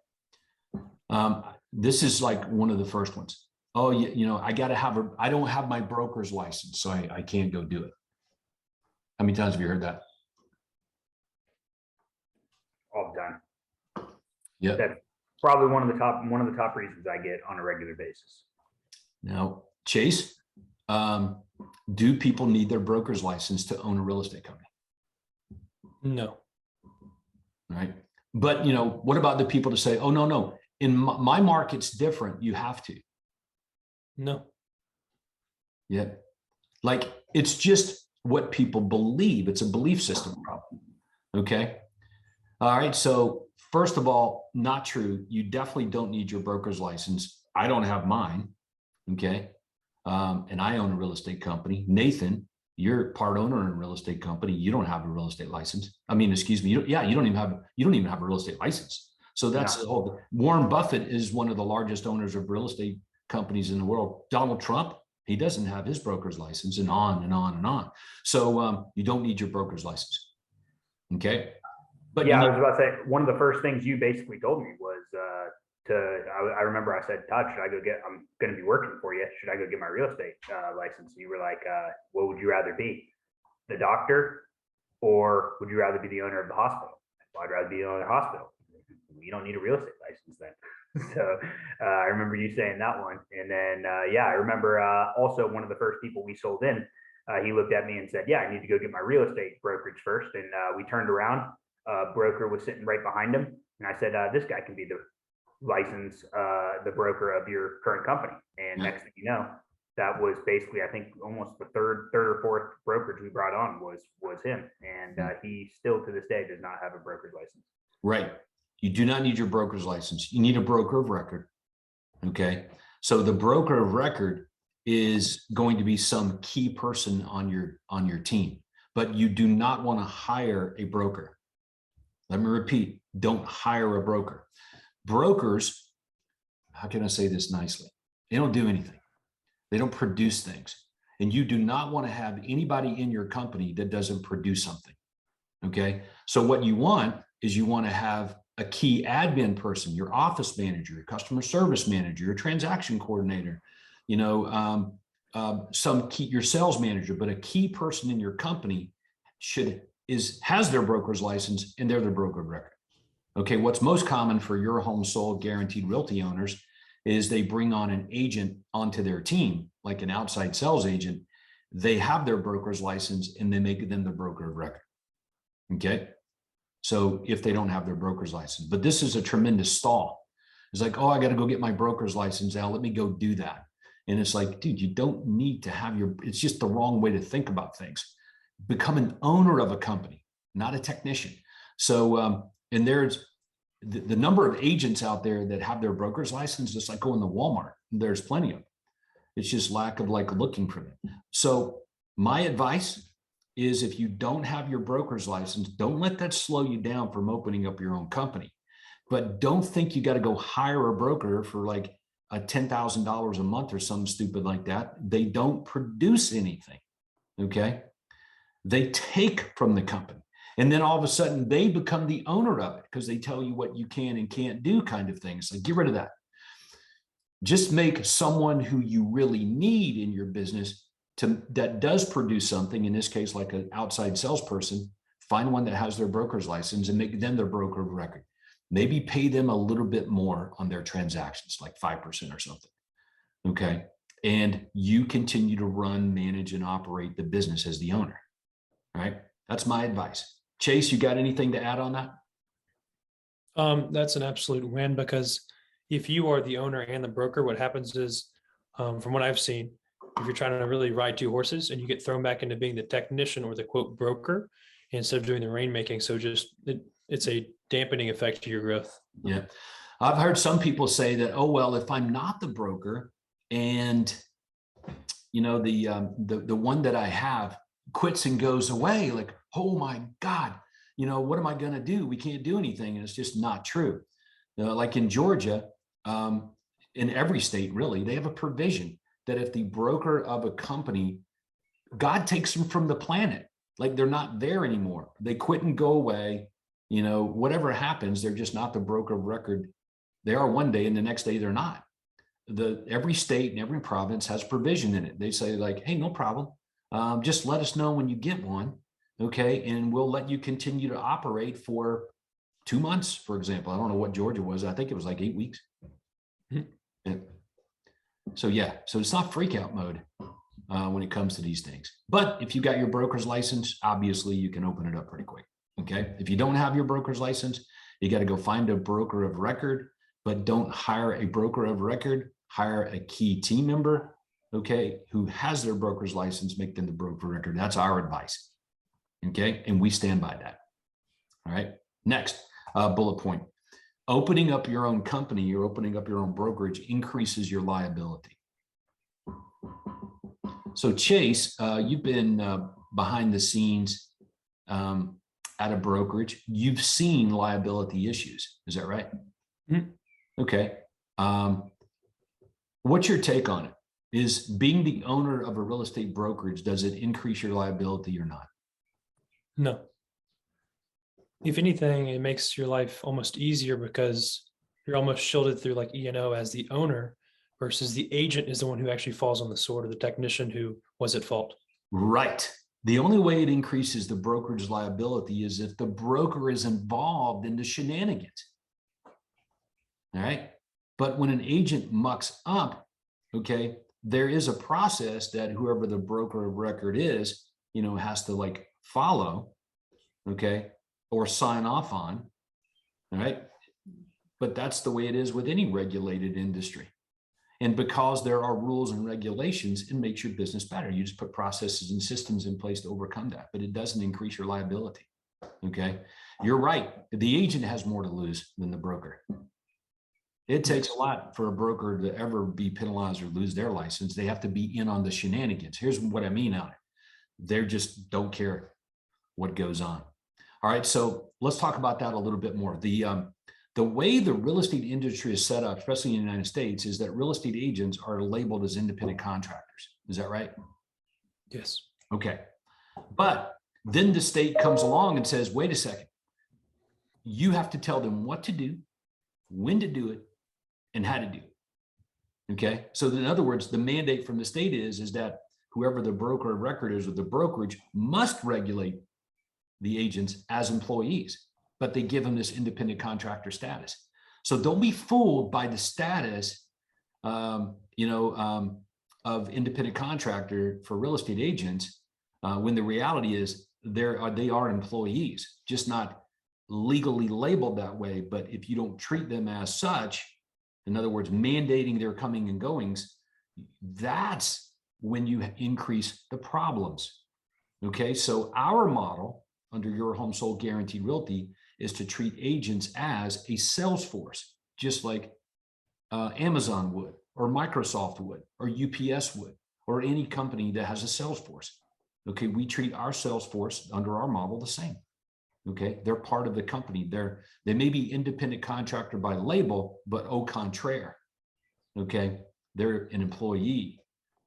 This is like one of the first ones. Oh, you know, I don't have my broker's license, so I can't go do it. How many times have you heard that? All the time. Yeah. That's probably one of the top reasons I get on a regular basis. Now, Chase, do people need their broker's license to own a real estate company? No. Right. But, you know, what about the people to say, oh, no, in my market's different, you have to? No. Yeah. Like, it's just what people believe. It's a belief system problem. Okay. All right. So first of all, not true. You definitely don't need your broker's license. I don't have mine. Okay. And I own a real estate company. Nathan, you're part owner in a real estate company. You don't have a real estate license. I mean, excuse me. You don't even have a real estate license. So that's the whole. Warren Buffett is one of the largest owners of real estate companies in the world. Donald Trump, he doesn't have his broker's license, and on and on and on. So you don't need your broker's license. Okay. But yeah, I was about to say, one of the first things you basically told me was I remember I said, Todd, I'm going to be working for you. Should I go get my real estate license? And you were like, what would you rather be? The doctor, or would you rather be the owner of the hospital? Well, I'd rather be the owner of the hospital. You don't need a real estate license then. So I remember you saying that one. And then, I remember also one of the first people we sold in, he looked at me and said, I need to go get my real estate brokerage first. And we turned around. Broker was sitting right behind him. And I said, this guy can be the the broker of your current company. And next thing you know, that was basically, I think, almost the third or fourth brokerage we brought on was him. And he still to this day does not have a broker's license. Right. You do not need your broker's license. You need a broker of record. Okay. So the broker of record is going to be some key person on your team, but you do not want to hire a broker. Let me repeat, don't hire a broker. Brokers, how can I say this nicely? They don't do anything. They don't produce things. And you do not want to have anybody in your company that doesn't produce something. Okay. So what you want is you want to have a key admin person, your office manager, your customer service manager, your transaction coordinator, your sales manager, but a key person in your company has their broker's license and they're the broker of record. Okay, what's most common for your home sold guaranteed realty owners is they bring on an agent onto their team, like an outside sales agent. They have their broker's license and they make them the broker of record. Okay, so if they don't have their broker's license, but this is a tremendous stall. It's like, oh, I got to go get my broker's license now. Let me go do that. And it's like, dude, you don't need to have it's just the wrong way to think about things. Become an owner of a company, not a technician. So, and there's the number of agents out there that have their broker's license, just like going to Walmart. There's plenty of them. It's just lack of looking for them. So my advice is if you don't have your broker's license, don't let that slow you down from opening up your own company. But don't think you got to go hire a broker for like a $10,000 a month or something stupid like that. They don't produce anything. Okay. They take from the company. And then all of a sudden they become the owner of it because they tell you what you can and can't do kind of things. Like, get rid of that. Just make someone who you really need in your business that does produce something, in this case, like an outside salesperson, find one that has their broker's license and make them their broker of record. Maybe pay them a little bit more on their transactions, like 5% or something. Okay. and you continue to run, manage, and operate the business as the owner. All right. That's my advice. Chase, you got anything to add on that? That's an absolute win, because if you are the owner and the broker, what happens is, from what I've seen, if you're trying to really ride two horses and you get thrown back into being the technician or the quote broker instead of doing the rainmaking, so it's a dampening effect to your growth. Yeah. I've heard some people say that, oh, well, if I'm not the broker and, the one that I have quits and goes away, like, oh my God, what am I going to do? We can't do anything. And it's just not true. Like in Georgia, in every state, really, they have a provision that if the broker of a company, God takes them from the planet, like they're not there anymore. They quit and go away, whatever happens, they're just not the broker of record. They are one day and the next day they're not. Every state and every province has provision in it. They say like, hey, no problem. Just let us know when you get one. Okay. And we'll let you continue to operate for 2 months, for example. I don't know what Georgia was. I think it was like 8 weeks. Mm-hmm. Yeah. So it's not freak out mode when it comes to these things. But if you got your broker's license, obviously you can open it up pretty quick. Okay. If you don't have your broker's license, you got to go find a broker of record, but don't hire a broker of record, hire a key team member, okay, who has their broker's license, make them the broker of record. That's our advice. Okay. And we stand by that. All right. Next bullet point. Opening up your own company or opening up your own brokerage increases your liability. So Chase, you've been behind the scenes at a brokerage. You've seen liability issues. Is that right? Mm-hmm. Okay. What's your take on it? Is being the owner of a real estate brokerage, does it increase your liability or not? No. If anything, it makes your life almost easier because you're almost shielded through like E&O as the owner versus the agent is the one who actually falls on the sword, or the technician who was at fault. Right. The only way it increases the brokerage liability is if the broker is involved in the shenanigans. All right. But when an agent mucks up, okay, there is a process that whoever the broker of record is, has to like follow, okay, or sign off on. All right. But that's the way it is with any regulated industry. And because there are rules and regulations, it makes your business better. You just put processes and systems in place to overcome that, but it doesn't increase your liability. Okay. You're right. The agent has more to lose than the broker. It takes a lot for a broker to ever be penalized or lose their license. They have to be in on the shenanigans. Here's what I mean on it. They just don't care what goes on. All right. So let's talk about that a little bit more. The way the real estate industry is set up, especially in the United States, is that real estate agents are labeled as independent contractors. Is that right? Yes. Okay. But then the state comes along and says, wait a second, you have to tell them what to do, when to do it, and how to do it. Okay. So in other words, the mandate from the state is that whoever the broker of record is or the brokerage must regulate the agents as employees, but they give them this independent contractor status. So don't be fooled by the status, of independent contractor for real estate agents, when the reality is they are employees, just not legally labeled that way. But if you don't treat them as such, in other words, mandating their coming and goings, that's when you increase the problems. Okay, so our model under Your Home Sold Guaranteed Realty is to treat agents as a sales force, just like Amazon would, or Microsoft would, or UPS would, or any company that has a sales force. Okay, we treat our sales force under our model the same. Okay, they're part of the company. They may be independent contractor by label, but au contraire. Okay, they're an employee.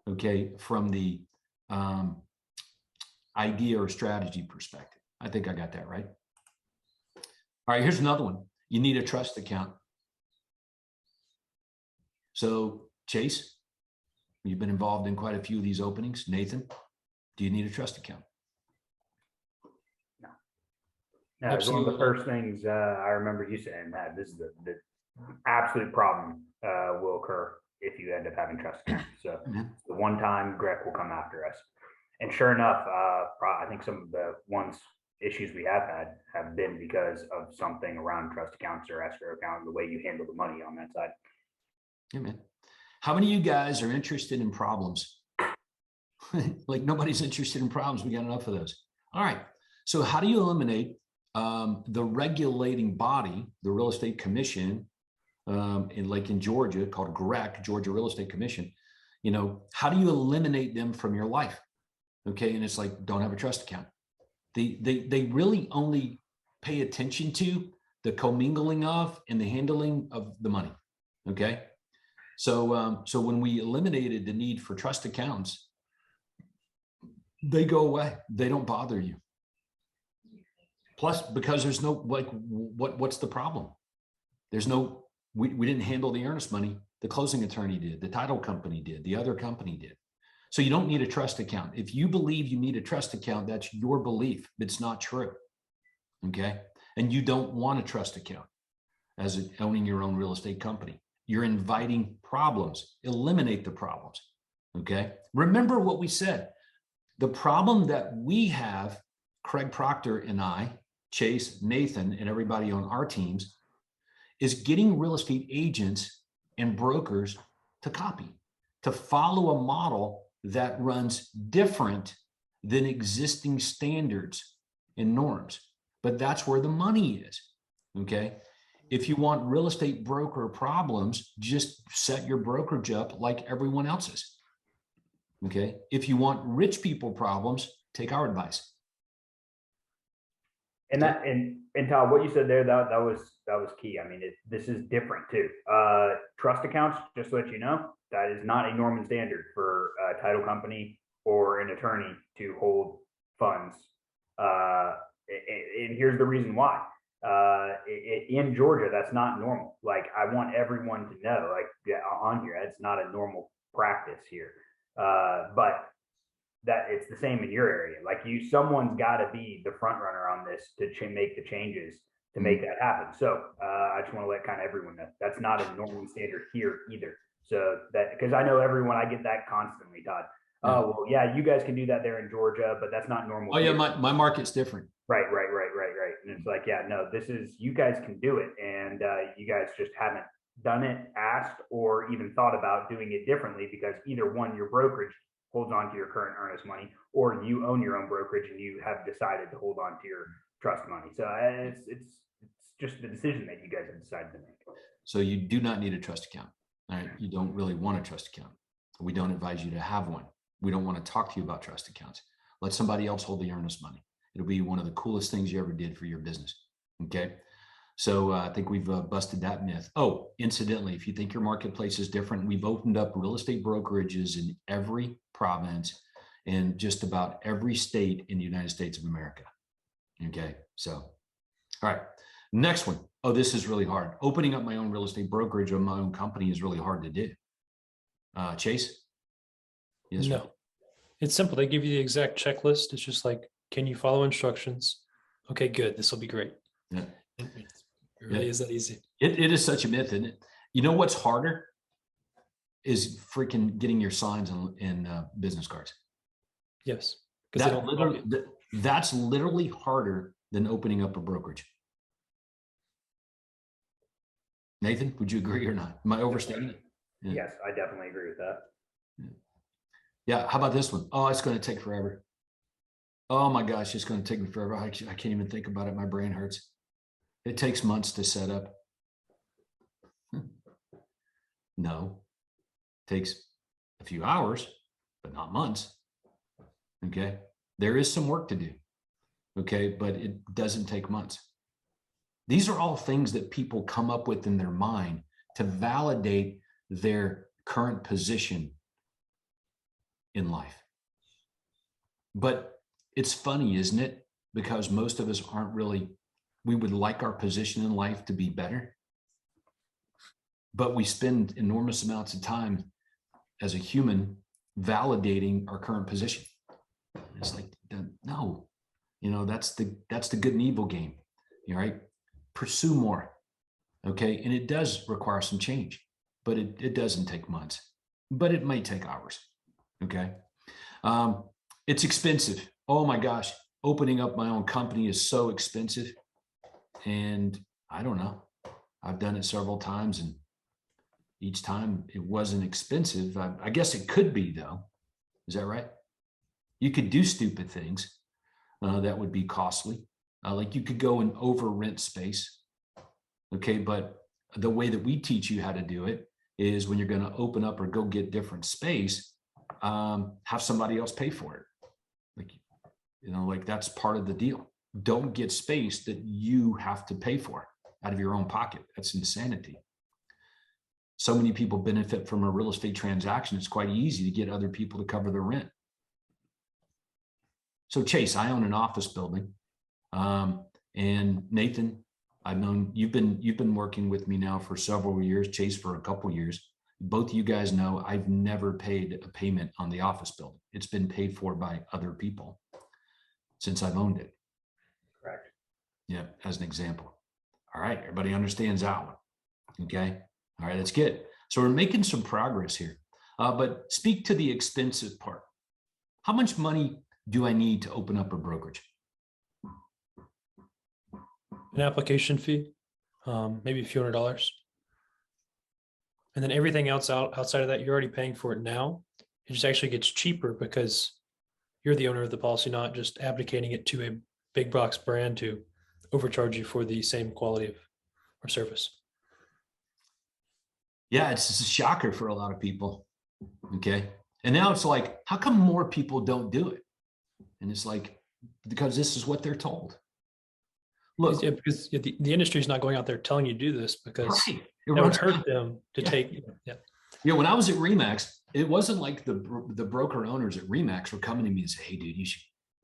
Okay, from the idea or strategy perspective. I think I got that right. All right, here's another one. You need a trust account. So Chase, you've been involved in quite a few of these openings. Nathan, do you need a trust account? No, it's one of the first things I remember you saying that this is the absolute problem will occur if you end up having trust accounts. So Mhm. the one time Greg will come after us. And sure enough, I think some of the issues we have had have been because of something around trust accounts or escrow account, the way you handle the money on that side. Yeah, man. How many of you guys are interested in problems? Like nobody's interested in problems. We got enough of those. All right. So how do you eliminate the regulating body, the real estate commission, in Georgia called GREC, Georgia Real Estate Commission? You know, how do you eliminate them from your life? Okay. And it's like, don't have a trust account. They really only pay attention to the commingling of and the handling of the money. Okay. So, so when we eliminated the need for trust accounts, they go away. They don't bother you. Plus, because there's no, like, what's the problem? There's no, we didn't handle the earnest money. The closing attorney did, the title company did, the other company did. So you don't need a trust account. If you believe you need a trust account, that's your belief. It's not true. Okay. And you don't want a trust account as owning your own real estate company. You're inviting problems. Eliminate the problems. Okay. Remember what we said. The problem that we have, Craig Proctor and I, Chase, Nathan, and everybody on our teams, is getting real estate agents and brokers to copy, to follow a model that runs different than existing standards and norms. But that's where the money is. Okay. If you want real estate broker problems, just set your brokerage up like everyone else's. Okay. If you want rich people problems, take our advice. And that, and Todd, what you said there, that was key. I mean, this is different too. Trust accounts, just to let you know, that is not a Norman standard for a title company or an attorney to hold funds. And here's the reason why. In Georgia, that's not normal. Like, I want everyone to know, like, yeah, on here, that's not a normal practice here. But that it's the same in your area. Like, someone's got to be the front runner on this to make the changes to make that happen. So I just want to let kind of everyone know that's not a normal standard here either. So that, because I know everyone, I get that constantly, Todd. Oh, well, yeah, you guys can do that there in Georgia, but that's not normal. Oh, yeah, my market's different. Right. And it's like, yeah, no, this is, you guys can do it. And you guys just haven't done it, asked, or even thought about doing it differently, because either one, your brokerage holds on to your current earnest money, or you own your own brokerage and you have decided to hold on to your trust money. So it's just the decision that you guys have decided to make. So you do not need a trust account. All right. You don't really want a trust account. We don't advise you to have one. We don't want to talk to you about trust accounts. Let somebody else hold the earnest money. It'll be one of the coolest things you ever did for your business. Okay. So I think we've busted that myth. Oh, incidentally, if you think your marketplace is different, we've opened up real estate brokerages in every province and just about every state in the United States of America. Okay. So, all right. Next one. Oh, this is really hard. Opening up my own real estate brokerage or my own company is really hard to do. Chase? Yes, no, it's simple. They give you the exact checklist. It's just like, can you follow instructions? Okay, good. This will be great. Yeah. It really is that easy. It is such a myth, isn't it? You know what's harder is freaking getting your signs in business cards. Yes. That's literally harder than opening up a brokerage. Nathan, would you agree or not? Am I overstating it? Yeah. Yes, I definitely agree with that. Yeah. How about this one? Oh, it's going to take forever. Oh my gosh, it's going to take me forever. I can't even think about it. My brain hurts. It takes months to set up. No, it takes a few hours, but not months. Okay. There is some work to do. Okay. But it doesn't take months. These are all things that people come up with in their mind to validate their current position in life. But it's funny, isn't it? Because most of us aren't really, we would like our position in life to be better, but we spend enormous amounts of time as a human validating our current position. It's like, no, you know, that's the good and evil game. All right. Pursue more. Okay. And it does require some change. but it doesn't take months, but it might take hours. Okay. It's expensive. Oh my gosh. Opening up my own company is so expensive. And I don't know. I've done it several times, and each time it wasn't expensive. I guess it could be, though. Is that right? You could do stupid things that would be costly. Like you could go and over rent space. Okay. But the way that we teach you how to do it is when you're going to open up or go get different space, have somebody else pay for it. Like that's part of the deal. Don't get space that you have to pay for out of your own pocket. That's insanity. So many people benefit from a real estate transaction. It's quite easy to get other people to cover the rent. So Chase, I own an office building. And Nathan, I've known you've been working with me now for several years, Chase for a couple of years. Both of you guys know I've never paid a payment on the office building. It's been paid for by other people since I've owned it. Correct. Yeah, as an example. All right, everybody understands that one. Okay. All right, that's good. So we're making some progress here. But speak to the expensive part. How much money do I need to open up a brokerage? An application fee, maybe a few $100s. And then everything else outside of that, you're already paying for it now. It just actually gets cheaper because you're the owner of the policy, not just abdicating it to a big box brand to overcharge you for the same quality of or service. Yeah, it's just a shocker for a lot of people. Okay. And now it's like, how come more people don't do it? And it's like, because this is what they're told. Look, yeah, because the industry is not going out there telling you to do this because right. it would hurt them to take. Yeah, when I was at Remax, it wasn't like the broker owners at Remax were coming to me and say, "Hey, dude,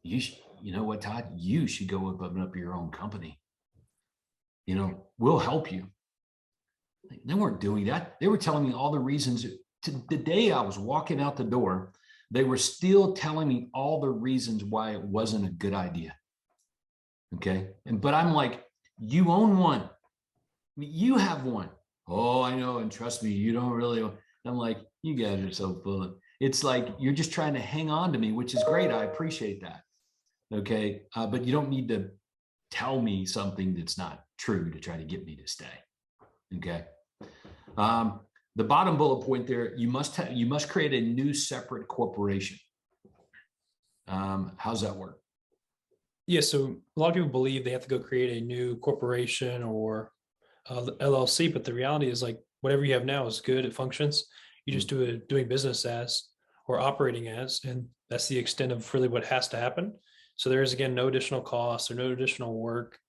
you know what, Todd, you should go open up your own company. We'll help you." They weren't doing that. They were telling me all the reasons. The day I was walking out the door, they were still telling me all the reasons why it wasn't a good idea. Okay. But I'm like, you own one. You have one. Oh, I know. And trust me, you don't really. I'm like, you guys are so full of. It's like, you're just trying to hang on to me, which is great. I appreciate that. Okay. But you don't need to tell me something that's not true to try to get me to stay. Okay. The bottom bullet point there, you must create a new separate corporation. How's that work? Yeah, so a lot of people believe they have to go create a new corporation or LLC, but the reality is like whatever you have now is good. It functions. You just do it doing business as or operating as, and that's the extent of really what has to happen. So there is, again, no additional costs or no additional work.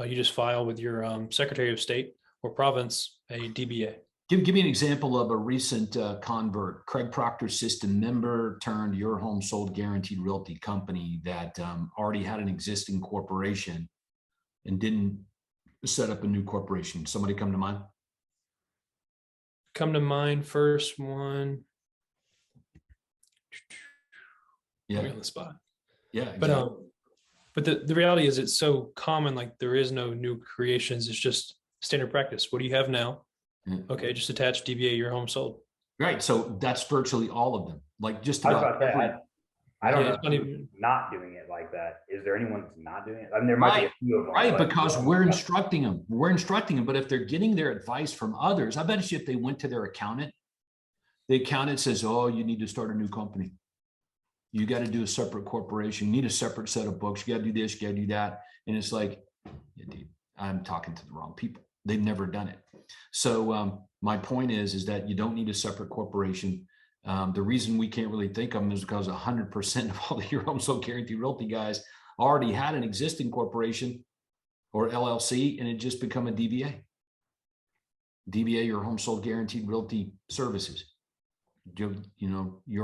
You just file with your Secretary of State or province a DBA. Give me an example of a recent convert. Craig Proctor system member turned Your Home Sold Guaranteed Realty company that already had an existing corporation and didn't set up a new corporation. Somebody come to mind? Come to mind, first one. Yeah. On the spot. Yeah. Exactly. But the reality is it's so common, like there is no new creations. It's just standard practice. What do you have now? Okay, just attach DBA Your Home Sold. Right. So that's virtually all of them. Like just I was about about to say, I don't know even not doing it like that. Is there anyone that's not doing it? I mean, there might be a few of them. Right, because we're instructing them. We're instructing them. But if they're getting their advice from others, I bet you if they went to their accountant, the accountant says, "Oh, you need to start a new company. You got to do a separate corporation. You need a separate set of books. You got to do this, you got to do that." And it's like, yeah, dude, I'm talking to the wrong people. They've never done it. So my point is that you don't need a separate corporation. The reason we can't really think of them is because 100% of all the Your Home Sold Guaranteed Realty guys already had an existing corporation or LLC, and it just become a DBA. DBA, Your Home Sold Guaranteed Realty Services. Your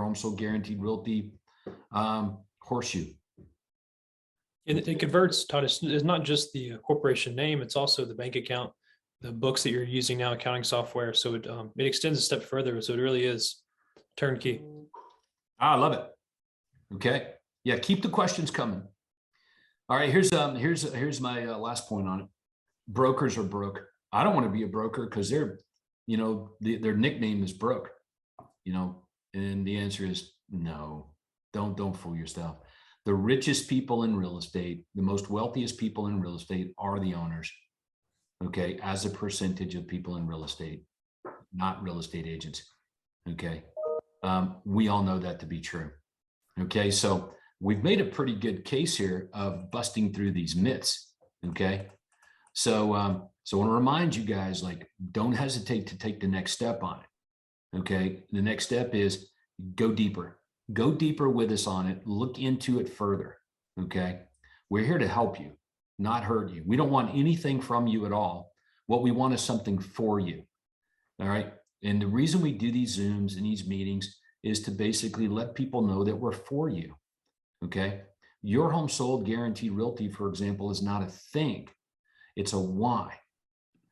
Home Sold Guaranteed Realty Horseshoe. it converts, Todd. It's not just the corporation name; it's also the bank account, the books that you're using now, accounting software. So it extends a step further. So it really is turnkey. I love it. Okay. Yeah. Keep the questions coming. All right. Here's my last point on it. Brokers are broke. I don't want to be a broker because their nickname is broke, and the answer is no. Don't fool yourself. The richest people in real estate, the most wealthiest people in real estate are the owners, okay, as a percentage of people in real estate, not real estate agents, okay? We all know that to be true, okay? So we've made a pretty good case here of busting through these myths, okay? So I want to remind you guys, like, don't hesitate to take the next step on it, okay? The next step is go deeper. Go deeper with us on it. Look into it further, okay? We're here to help you, not hurt you. We don't want anything from you at all. What we want is something for you, all right? And the reason we do these Zooms and these meetings is to basically let people know that we're for you, okay? Your home sold guaranteed realty, for example, is not a thing. It's a why,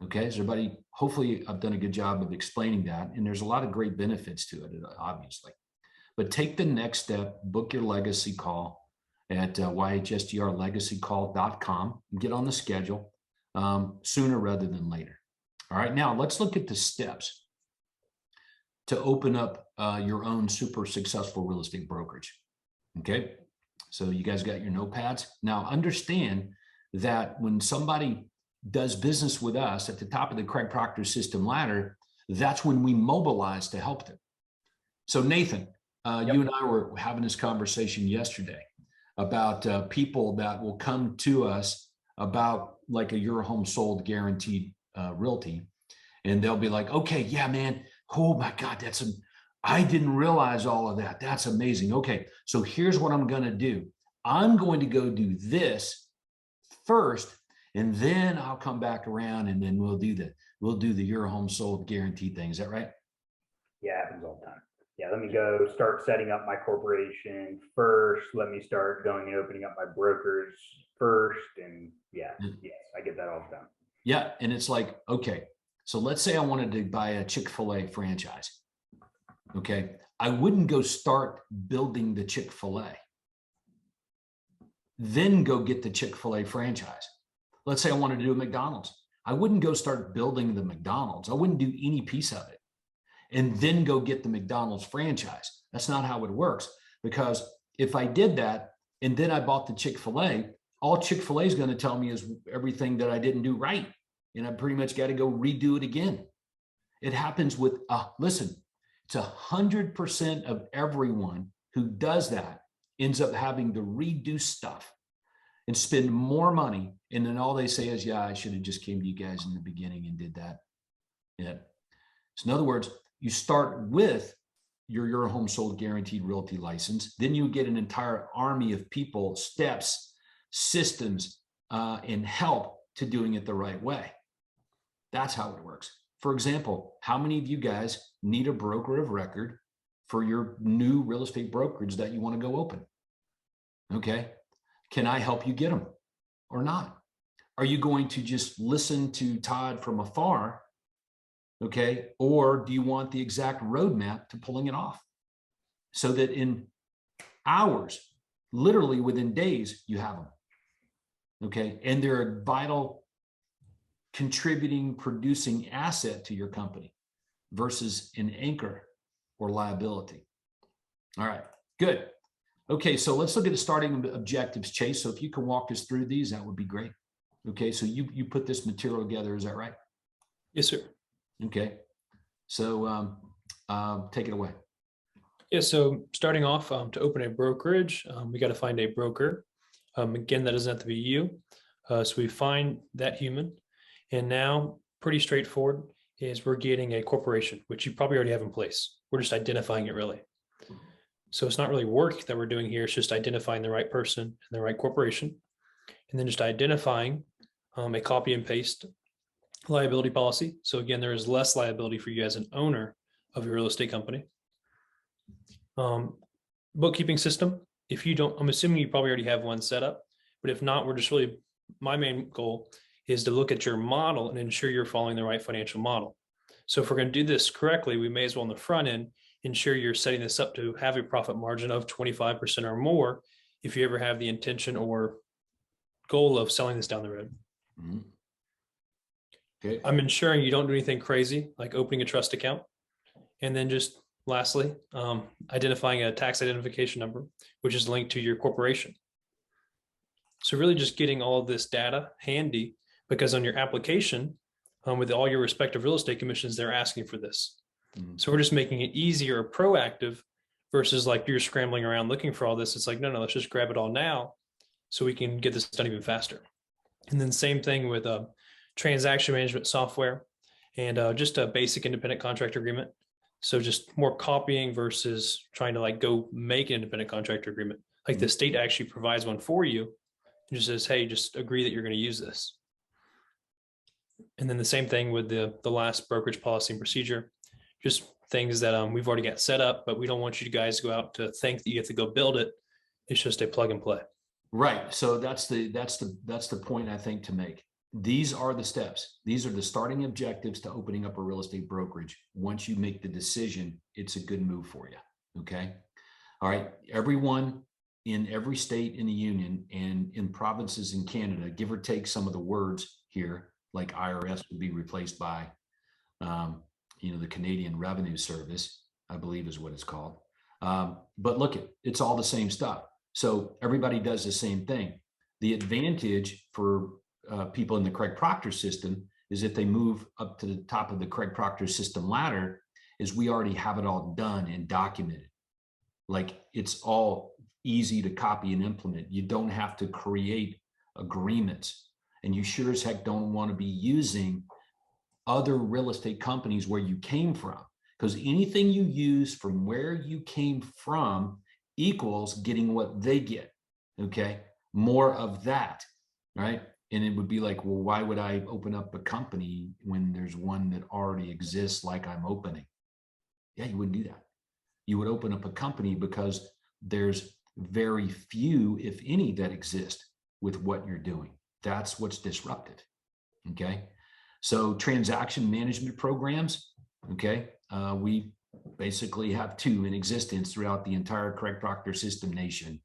okay? So everybody, hopefully I've done a good job of explaining that, and there's a lot of great benefits to it, obviously. But take the next step, book your legacy call at yhsdrlegacycall.com and get on the schedule sooner rather than later. All right, now let's look at the steps to open up your own super successful real estate brokerage. Okay, so you guys got your notepads. Now understand that when somebody does business with us at the top of the Craig Proctor system ladder, that's when we mobilize to help them. So Nathan, you and I were having this conversation yesterday about people that will come to us about like a your home sold guaranteed realty, and they'll be like, okay, yeah, man, oh my God, I didn't realize all of that. That's amazing. Okay, so here's what I'm going to do. I'm going to go do this first, and then I'll come back around, and then we'll do the your home sold guaranteed thing. Is that right? Yeah, it happens all the time. Yeah, let me go start setting up my corporation first. Let me start going and opening up my brokers first. And yes, I get that all the time. Yeah. And it's like, okay, so let's say I wanted to buy a Chick-fil-A franchise. Okay. I wouldn't go start building the Chick-fil-A, then go get the Chick-fil-A franchise. Let's say I wanted to do a McDonald's. I wouldn't go start building the McDonald's. I wouldn't do any piece of it and then go get the McDonald's franchise. That's not how it works. Because if I did that and then I bought the Chick-fil-A, all Chick-fil-A is going to tell me is everything that I didn't do right. And I pretty much got to go redo it again. It happens with, listen, it's 100% of everyone who does that ends up having to redo stuff and spend more money. And then all they say is, yeah, I should have just came to you guys in the beginning and did that. Yeah. So in other words, you start with your home sold guaranteed realty license, then you get an entire army of people, steps, systems, and help to doing it the right way. That's how it works. For example, how many of you guys need a broker of record for your new real estate brokerage that you want to go open? Okay. Can I help you get them or not? Are you going to just listen to Todd from afar? Okay. Or do you want the exact roadmap to pulling it off so that in hours, literally within days, you have them? Okay. And they're a vital contributing, producing asset to your company versus an anchor or liability. All right, good. Okay, so let's look at the starting objectives, Chase. So if you can walk us through these, that would be great. Okay, so you put this material together, is that right? Yes, sir. Okay, so take it away. Yeah, so starting off, to open a brokerage, we got to find a broker. Again, that doesn't have to be you. So we find that human. And now, pretty straightforward, is we're getting a corporation, which you probably already have in place. We're just identifying it really. So it's not really work that we're doing here. It's just identifying the right person and the right corporation. And then just identifying a copy and paste liability policy. So again, there is less liability for you as an owner of your real estate company. Bookkeeping system. If you don't, I'm assuming you probably already have one set up, but if not, we're just really, my main goal is to look at your model and ensure you're following the right financial model. So if we're going to do this correctly, we may as well on the front end ensure you're setting this up to have a profit margin of 25% or more if you ever have the intention or goal of selling this down the road. Mm-hmm. Okay. I'm ensuring you don't do anything crazy, like opening a trust account. And then just lastly, identifying a tax identification number, which is linked to your corporation. So really just getting all of this data handy, because on your application, with all your respective real estate commissions, they're asking for this. Mhm. So we're just making it easier or proactive versus like you're scrambling around looking for all this. It's like, no, let's just grab it all now so we can get this done even faster. And then same thing with transaction management software and just a basic independent contractor agreement. So just more copying versus trying to like go make an independent contractor agreement. Like the state actually provides one for you. It just says, hey, just agree that you're going to use this. And then the same thing with the last brokerage policy and procedure, just things that we've already got set up, but we don't want you guys to go out to think that you have to go build it. It's just a plug and play. Right. So that's the point I think to make. These are the steps. These are the starting objectives to opening up a real estate brokerage. Once you make the decision, it's a good move for you. Okay. All right. Everyone in every state in the union and in provinces in Canada, give or take some of the words here, like IRS would be replaced by, the Canadian Revenue Service, I believe is what it's called. But look, it's all the same stuff. So everybody does the same thing. The advantage for people in the Craig Proctor system is if they move up to the top of the Craig Proctor system ladder, is we already have it all done and documented. Like it's all easy to copy and implement. You don't have to create agreements, and you sure as heck don't want to be using other real estate companies where you came from, because anything you use from where you came from equals getting what they get. Okay. More of that. Right. And it would be like, well, why would I open up a company when there's one that already exists like I'm opening? Yeah, you wouldn't do that. You would open up a company because there's very few, if any, that exist with what you're doing. That's what's disruptive. Okay. So transaction management programs. Okay. We basically have two in existence throughout the entire Craig Proctor system nation.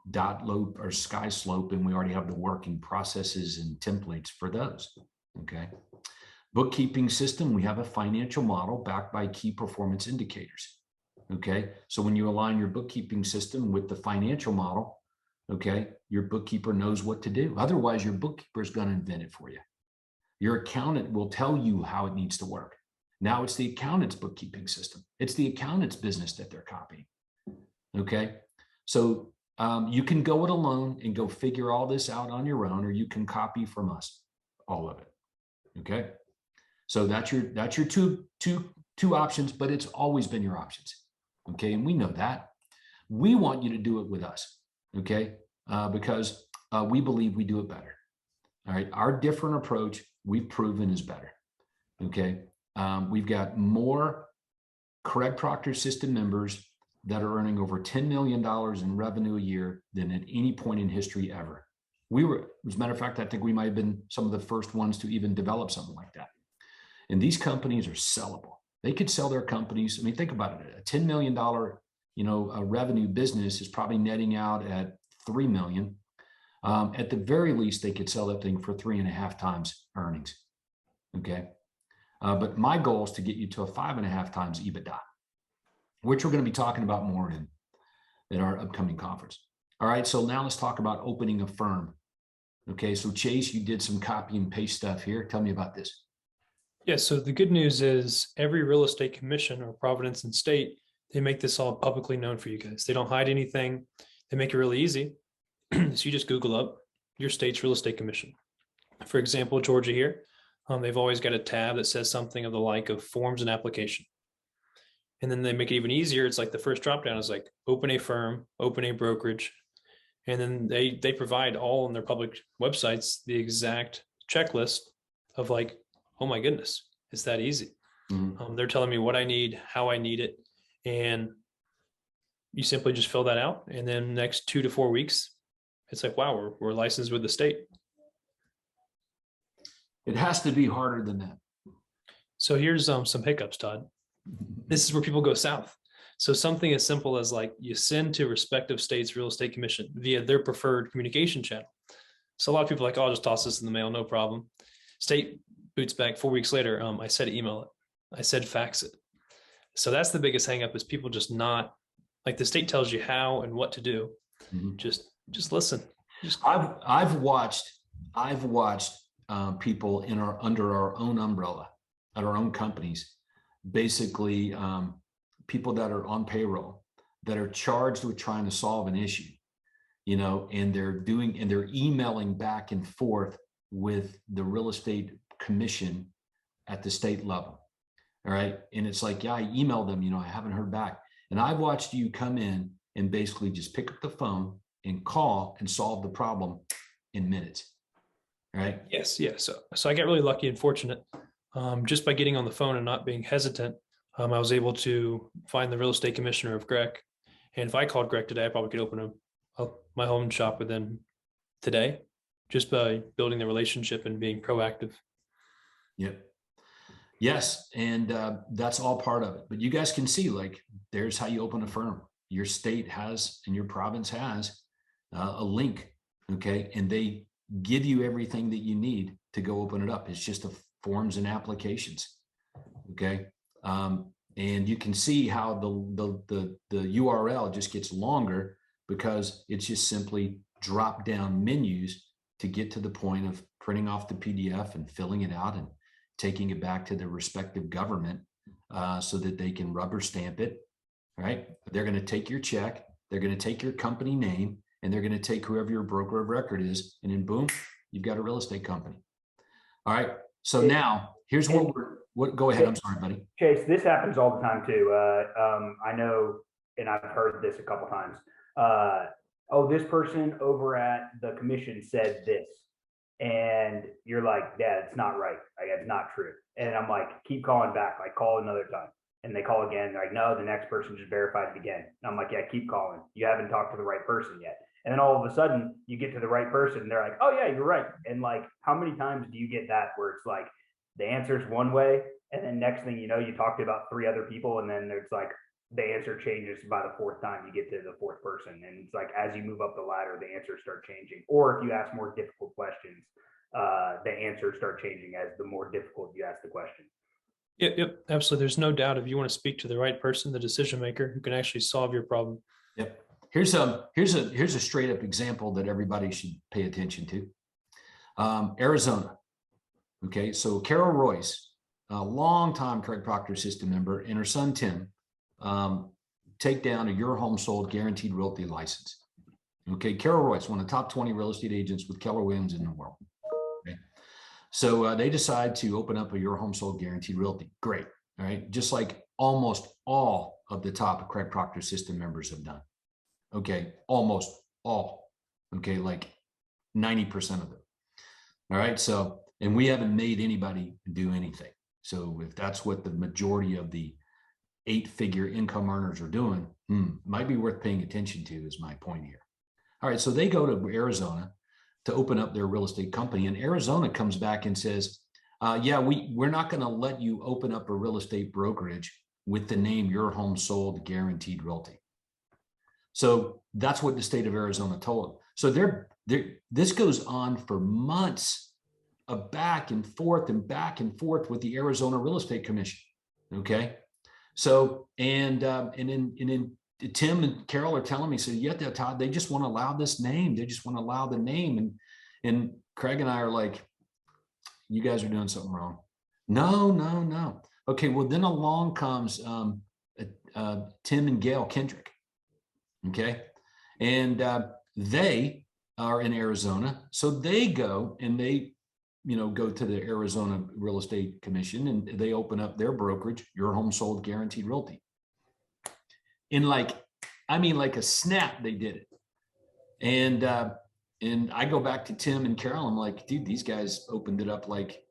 Dotloop or SkySlope, and we already have the working processes and templates for those. Okay. Bookkeeping system, we have a financial model backed by key performance indicators. Okay. So when you align your bookkeeping system with the financial model, okay, your bookkeeper knows what to do. Otherwise, your bookkeeper is going to invent it for you. Your accountant will tell you how it needs to work. Now it's the accountant's bookkeeping system. It's the accountant's business that they're copying. Okay. So you can go it alone and go figure all this out on your own, or you can copy from us, all of it. Okay. So that's your two options, but it's always been your options. Okay. And we know that. We want you to do it with us. Okay. Because we believe we do it better. All right. Our different approach, we've proven is better. Okay. We've got more Craig Proctor system members that are earning over $10 million in revenue a year than at any point in history ever. We were, as a matter of fact, I think we might have been some of the first ones to even develop something like that. And these companies are sellable. They could sell their companies. I mean, think about it. A $10 million, a revenue business is probably netting out at $3 million. At the very least, they could sell that thing for 3.5 times earnings. Okay. But my goal is to get you to a 5.5 times EBITDA, which we're going to be talking about more in our upcoming conference. All right. So now let's talk about opening a firm. Okay. So Chase, you did some copy and paste stuff here. Tell me about this. Yeah. So the good news is every real estate commission or Providence and state, they make this all publicly known for you guys. They don't hide anything. They make it really easy. So you just Google up your state's real estate commission. For example, Georgia here, they've always got a tab that says something of the like of forms and application. And then they make it even easier. It's like the first drop down is like open a firm, open a brokerage. And then they provide all on their public websites the exact checklist of like, oh my goodness, it's that easy. Mm-hmm. They're telling me what I need, how I need it. And you simply just fill that out. And then next 2 to 4 weeks, it's like, wow, we're licensed with the state. It has to be harder than that. So here's some hiccups, Todd. This is where people go south. So something as simple as like you send to respective states real estate commission via their preferred communication channel. So a lot of people are like, oh, I'll just toss this in the mail, no problem. State boots back 4 weeks later, I said email it. I said fax it. So that's the biggest hang up, is people just not, like, the state tells you how and what to do. Just listen. I've watched people under our own umbrella at our own companies, basically people that are on payroll that are charged with trying to solve an issue, and they're emailing back and forth with the real estate commission at the state level. All right. And it's like, yeah, I emailed them, I haven't heard back. And I've watched you come in and basically just pick up the phone and call and solve the problem in minutes. All right. Yes. Yeah. So I got really lucky and fortunate. Just by getting on the phone and not being hesitant, I was able to find the real estate commissioner of Greg. And if I called Greg today, I probably could open my home shop within today, just by building the relationship and being proactive. Yep. Yes. And that's all part of it. But you guys can see, like, there's how you open a firm. Your state has, and your province has a link. Okay. And they give you everything that you need to go open it up. It's just the forms and applications. Okay. And you can see how the URL just gets longer, because it's just simply drop down menus to get to the point of printing off the PDF and filling it out and taking it back to the respective government so that they can rubber stamp it. Right. They're going to take your check. They're going to take your company name, and they're going to take whoever your broker of record is. And then boom, you've got a real estate company. All right. So now here's go ahead. I'm sorry, buddy. Chase, this happens all the time too. I know, and I've heard this a couple times. This person over at the commission said this. And you're like, yeah, it's not right. Like, it's not true. And I'm like, keep calling back, like, call another time. And they call again. They're like, no, the next person just verified it again. And I'm like, yeah, keep calling. You haven't talked to the right person yet. And then all of a sudden you get to the right person and they're like, oh yeah, you're right. And like, how many times do you get that where it's like the answer is one way, and then next thing you know, you talk to about 3 other people, and then it's like the answer changes by the 4th time you get to the 4th person. And it's like, as you move up the ladder, the answers start changing. Or if you ask more difficult questions, the answers start changing as the more difficult you ask the question. Yep, absolutely. There's no doubt, if you want to speak to the right person, the decision maker who can actually solve your problem. Yep. Here's a straight up example that everybody should pay attention to. Arizona. Okay, so Carol Royce, a longtime Craig Proctor system member, and her son Tim take down a Your Home Sold Guaranteed Realty license. Okay, Carol Royce, one of the top 20 real estate agents with Keller Williams in the world. Okay, so they decide to open up a Your Home Sold Guaranteed Realty. Great, all right, just like almost all of the top Craig Proctor system members have done. Okay, almost all. Okay, like 90% of them. All right, so, and we haven't made anybody do anything. So if that's what the majority of the 8-figure income earners are doing, might be worth paying attention to, is my point here. All right, so they go to Arizona to open up their real estate company, and Arizona comes back and says, yeah, we're not going to let you open up a real estate brokerage with the name Your Home Sold Guaranteed Realty. So that's what the state of Arizona told them. So this goes on for months of back and forth with the Arizona Real Estate Commission. Okay, so and then Tim and Carol are telling me, so yeah, Todd, they just want to allow this name. They just want to allow the name, and Craig and I are like, you guys are doing something wrong. No. Okay, well then along comes Tim and Gail Kendrick. Okay, and they are in Arizona, so they go and they go to the Arizona Real Estate Commission, and they open up their brokerage, Your Home Sold Guaranteed Realty. In like a snap, they did it. And I go back to Tim and Carol. I'm like, dude, these guys opened it up like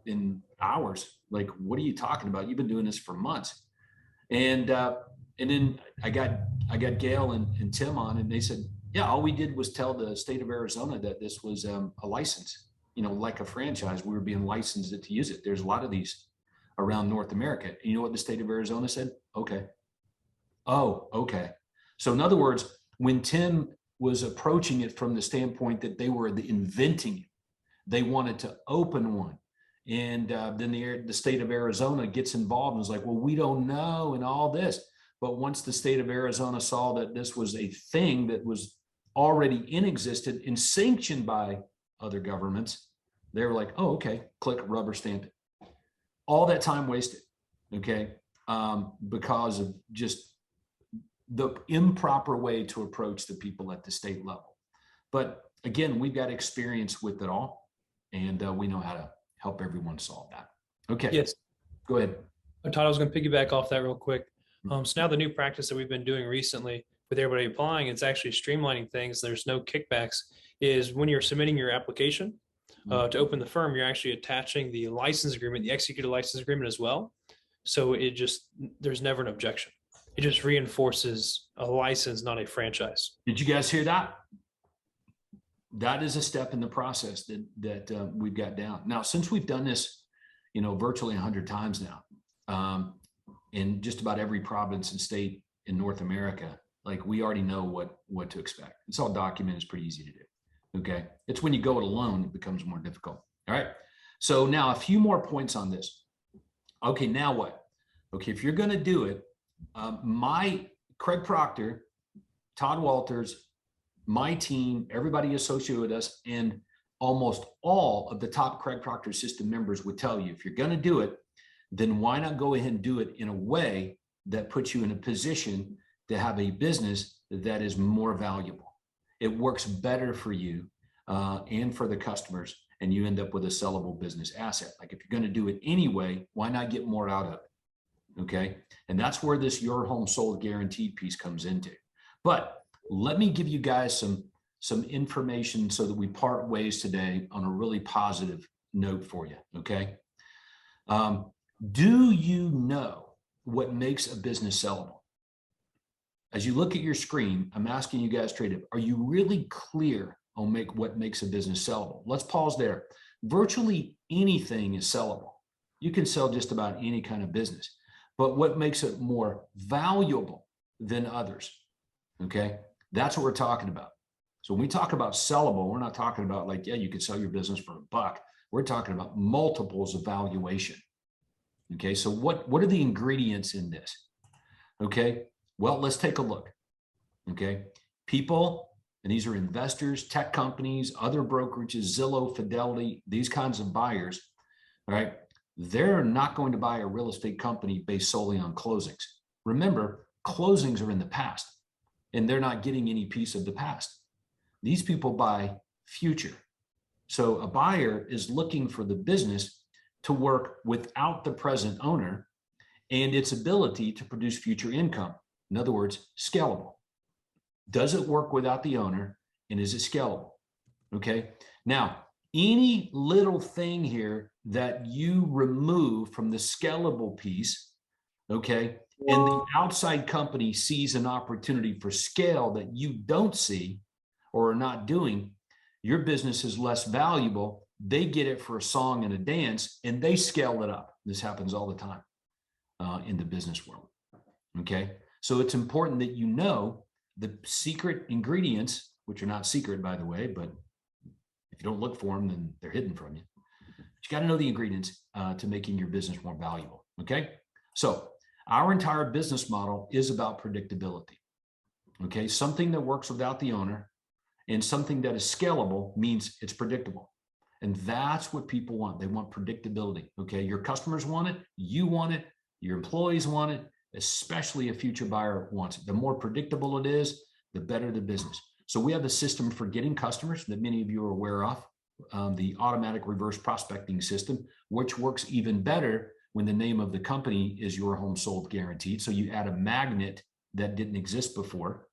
in hours. Like, what are you talking about? You've been doing this for months. And then I got Gail and Tim on, and they said, yeah, all we did was tell the state of Arizona that this was a license, like a franchise. We were being licensed to use it. There's a lot of these around North America. And you know what the state of Arizona said? Okay. Oh, okay. So in other words, when Tim was approaching it from the standpoint that they were inventing it, they wanted to open one And then the state of Arizona gets involved and is like, well, we don't know and all this. But once the state of Arizona saw that this was a thing that was already in existence and sanctioned by other governments, they were like, oh, okay, click, rubber stamp it. All that time wasted, okay, because of just the improper way to approach the people at the state level. But again, we've got experience with it all, and we know how to help everyone solve that. Okay. Yes. Go ahead. Todd, I was going to piggyback off that real quick. So now the new practice that we've been doing recently with everybody applying, it's actually streamlining things. There's no kickbacks. Is when you're submitting your application to open the firm, you're actually attaching the license agreement, the executed license agreement as well. So there's never an objection. It just reinforces a license, not a franchise. Did you guys hear that? That is a step in the process that we've got down. Now, since we've done this, virtually 100 times now, in just about every province and state in North America, like we already know what to expect. It's all documented. It's pretty easy to do. Okay. It's when you go it alone, it becomes more difficult. All right. So now a few more points on this. Okay. Now what? Okay. If you're going to do it, Craig Proctor, Todd Walters, my team, everybody associated with us, and almost all of the top Craig Proctor system members would tell you, if you're going to do it, then why not go ahead and do it in a way that puts you in a position to have a business that is more valuable. It works better for you and for the customers, and you end up with a sellable business asset. Like if you're going to do it anyway, why not get more out of it? Okay. And that's where this Your Home Sold Guaranteed piece comes into. But let me give you guys some information so that we part ways today on a really positive note for you. Okay. Do you know what makes a business sellable? As you look at your screen, I'm asking you guys straight up, are you really clear on what makes a business sellable? Let's pause there. Virtually anything is sellable. You can sell just about any kind of business, but what makes it more valuable than others? Okay. That's what we're talking about. So when we talk about sellable, we're not talking about like, yeah, you could sell your business for $1. We're talking about multiples of valuation. Okay. So what are the ingredients in this? Okay. Well, let's take a look. Okay. People, and these are investors, tech companies, other brokerages, Zillow, Fidelity, these kinds of buyers. All right. They're not going to buy a real estate company based solely on closings. Remember, closings are in the past, and they're not getting any piece of the past. These people buy future. So a buyer is looking for the business to work without the present owner and its ability to produce future income. In other words, scalable. Does it work without the owner, and is it scalable? Okay. Now, any little thing here that you remove from the scalable piece, okay, and the outside company sees an opportunity for scale that you don't see or are not doing, your business is less valuable. They get it for a song and a dance, and they scale it up. This happens all the time in the business world. Okay. So it's important that you know the secret ingredients, which are not secret, by the way, but if you don't look for them, then they're hidden from you. But you got to know the ingredients to making your business more valuable. Okay. So our entire business model is about predictability. Okay. Something that works without the owner and something that is scalable means it's predictable. And that's what people want. They want predictability. Okay. Your customers want it. You want it. Your employees want it. Especially a future buyer wants it. The more predictable it is, the better the business. So we have a system for getting customers that many of you are aware of, the automatic reverse prospecting system, which works even better when the name of the company is Your Home Sold Guaranteed. So you add a magnet that didn't exist before.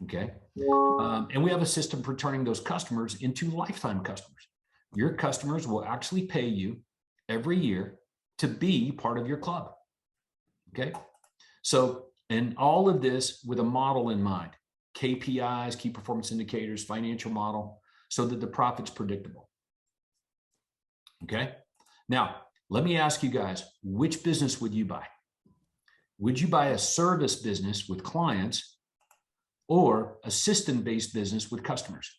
Okay. And we have a system for turning those customers into lifetime customers. Your customers will actually pay you every year to be part of your club. Okay. So, and all of this with a model in mind, KPIs, key performance indicators, financial model, so that the profit's predictable. Okay. Now, let me ask you guys, which business would you buy? Would you buy a service business with clients or a system-based business with customers?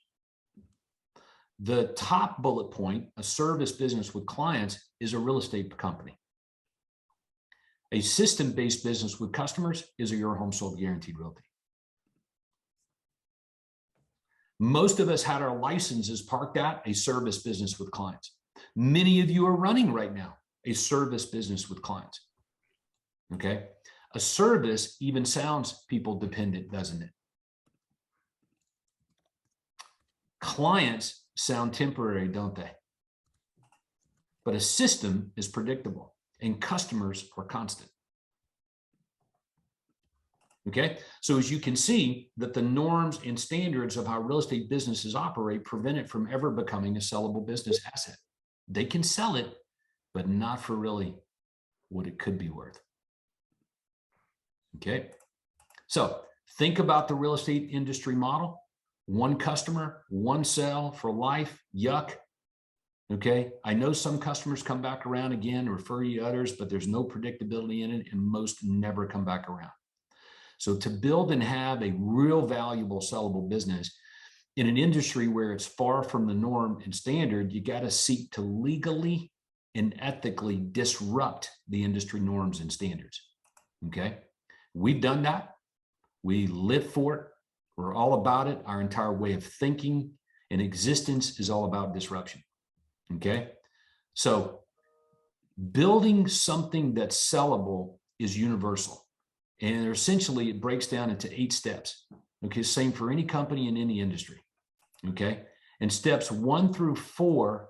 The top bullet point, a service business with clients, is a real estate company. A system-based business with customers is a Your Home Sold Guaranteed Realty. Most of us had our licenses parked at a service business with clients. Many of you are running right now a service business with clients. Okay. A service even sounds people dependent, doesn't it? Clients sound temporary, don't they? But a system is predictable and customers are constant. Okay, so as you can see that the norms and standards of how real estate businesses operate prevent it from ever becoming a sellable business asset. They can sell it, but not for really what it could be worth. Okay, so think about the real estate industry model. One customer, one sale for life, yuck. Okay, I know some customers come back around again, refer you to others, but there's no predictability in it and most never come back around. So to build and have a real valuable sellable business in an industry where it's far from the norm and standard, you got to seek to legally and ethically disrupt the industry norms and standards. Okay, we've done that. We live for it. We're all about it. Our entire way of thinking and existence is all about disruption. Okay, so building something that's sellable is universal. And essentially it breaks down into 8 steps. Okay, same for any company in any industry. Okay, and steps 1 through 4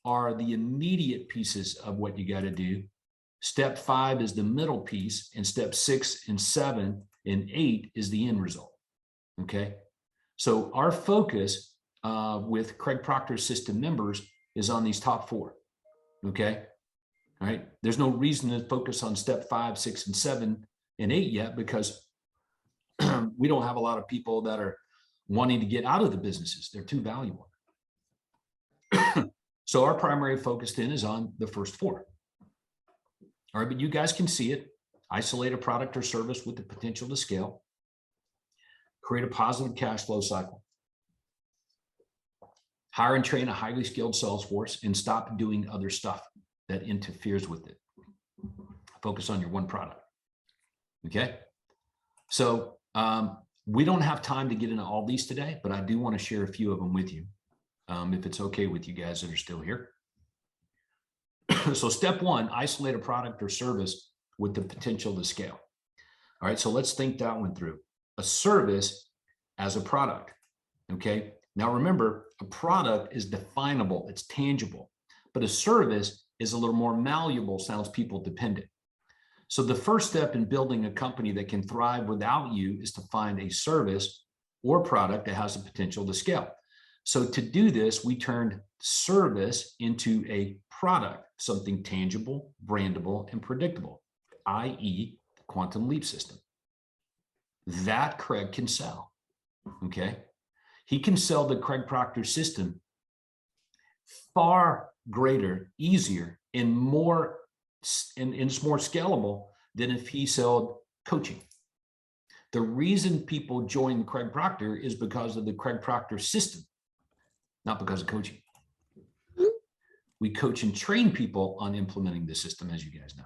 are the immediate pieces of what you got to do. Step 5 is the middle piece, and step 6 and 7 and 8 is the end result. Okay, so our focus with Craig Proctor's system members is on these top 4. Okay, all right, there's no reason to focus on step 5, 6, and 7 and 8 yet, because we don't have a lot of people that are wanting to get out of the businesses. They're too valuable. So our primary focus then is on the first 4. All right, but you guys can see it. Isolate a product or service with the potential to scale. Create a positive cash flow cycle. Hire and train a highly skilled sales force and stop doing other stuff that interferes with it. Focus on your one product. Okay, so we don't have time to get into all these today, but I do want to share a few of them with you, if it's okay with you guys that are still here. So step 1, isolate a product or service with the potential to scale. All right, so let's think that one through. A service as a product. Okay, now remember, a product is definable, it's tangible, but a service is a little more malleable, sounds people dependent. So the first step in building a company that can thrive without you is to find a service or product that has the potential to scale. So to do this, we turned service into a product, something tangible, brandable, and predictable, i.e. the Quantum Leap system. That Craig can sell, okay? He can sell the Craig Proctor system far greater, easier, and more, and it's more scalable than if he sold coaching. The reason people join Craig Proctor is because of the Craig Proctor system, not because of coaching. We coach and train people on implementing the system, as you guys know.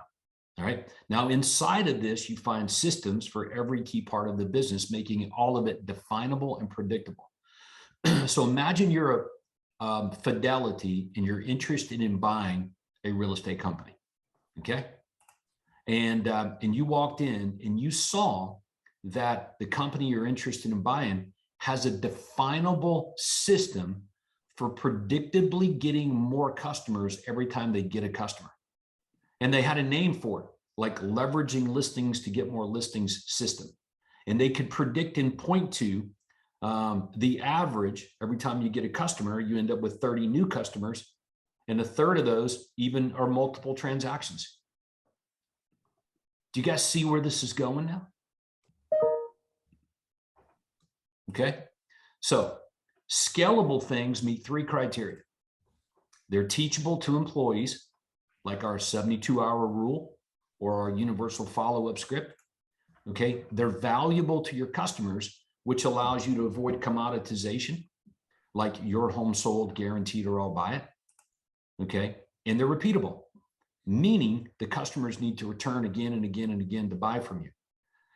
All right. Now, inside of this, you find systems for every key part of the business, making all of it definable and predictable. So imagine you're a Fidelity and you're interested in buying a real estate company. Okay. And you walked in and you saw that the company you're interested in buying has a definable system for predictably getting more customers every time they get a customer. And they had a name for it, like leveraging listings to get more listings system. And they could predict and point to the average. Every time you get a customer, you end up with 30 new customers, and a third of those even are multiple transactions. Do you guys see where this is going now? Okay, so scalable things meet 3 criteria. They're teachable to employees, like our 72-hour rule or our universal follow-up script. Okay, they're valuable to your customers, which allows you to avoid commoditization. like Your Home Sold, Guaranteed, or I'll Buy It. Okay. And they're repeatable, meaning the customers need to return again and again and again to buy from you.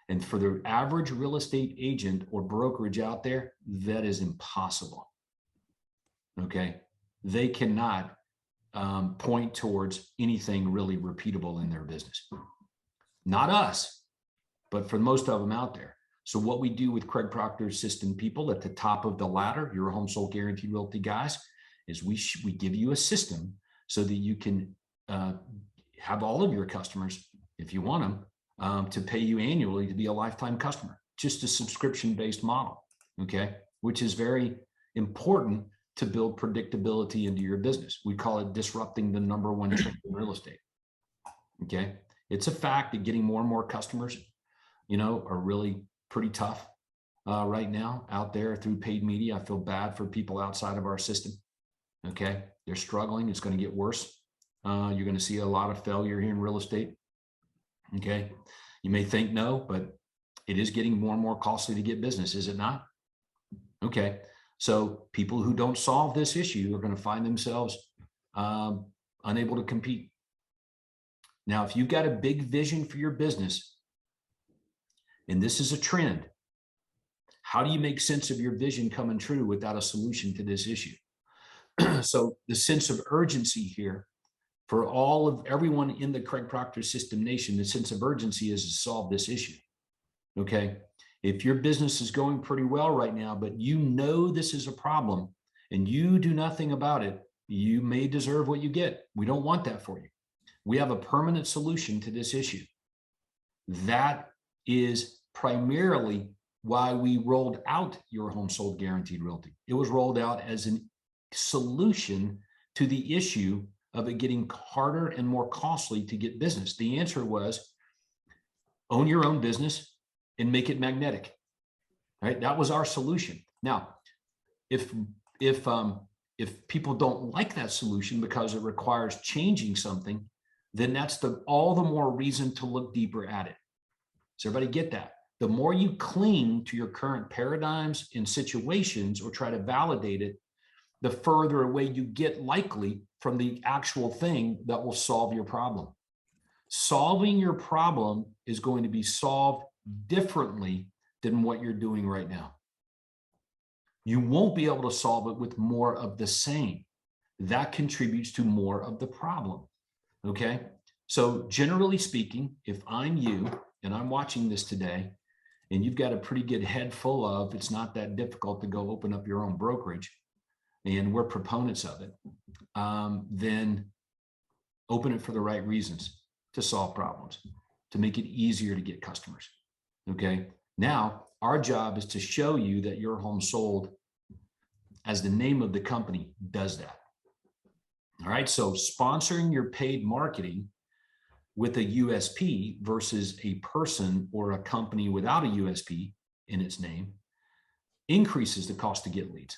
And for the average real estate agent or brokerage out there, that is impossible. Okay. They cannot point towards anything really repeatable in their business. Not us, but for most of them out there. So what we do with Craig Proctor's system people at the top of the ladder, Your Home Sold Guaranteed Realty guys, is we give you a system so that you can have all of your customers, if you want them, to pay you annually to be a lifetime customer, just a subscription-based model, okay? Which is very important to build predictability into your business. We call it disrupting the number one trend in real estate, okay? It's a fact that getting more and more customers, are really pretty tough right now out there through paid media. I feel bad for people outside of our system, okay? They're struggling. It's going to get worse. You're going to see a lot of failure here in real estate, okay? You may think no, but it is getting more and more costly to get business, is it not? Okay. So people who don't solve this issue are going to find themselves unable to compete. Now, if you've got a big vision for your business, and this is a trend, how do you make sense of your vision coming true without a solution to this issue? So the sense of urgency here for everyone in the Craig Proctor System Nation, the sense of urgency is to solve this issue. Okay. If your business is going pretty well right now, but this is a problem and you do nothing about it, you may deserve what you get. We don't want that for you. We have a permanent solution to this issue. That is primarily why we rolled out Your Home Sold Guaranteed Realty. It was rolled out as a solution to the issue of it getting harder and more costly to get business. The answer was own your own business and make it magnetic, right? That was our solution. Now, if people don't like that solution because it requires changing something, then that's all the more reason to look deeper at it. Does everybody get that? The more you cling to your current paradigms and situations or try to validate it, the further away you get likely from the actual thing that will solve your problem. Solving your problem is going to be solved differently than what you're doing right now. You won't be able to solve it with more of the same. That contributes to more of the problem. Okay. So generally speaking, if I'm you and I'm watching this today and you've got a pretty good head full of, it's not that difficult to go open up your own brokerage, and we're proponents of it, then open it for the right reasons, to solve problems, to make it easier to get customers. Okay. Now, our job is to show you that Your Home Sold, as the name of the company, does that. All right. So sponsoring your paid marketing with a USP versus a person or a company without a USP in its name increases the cost to get leads.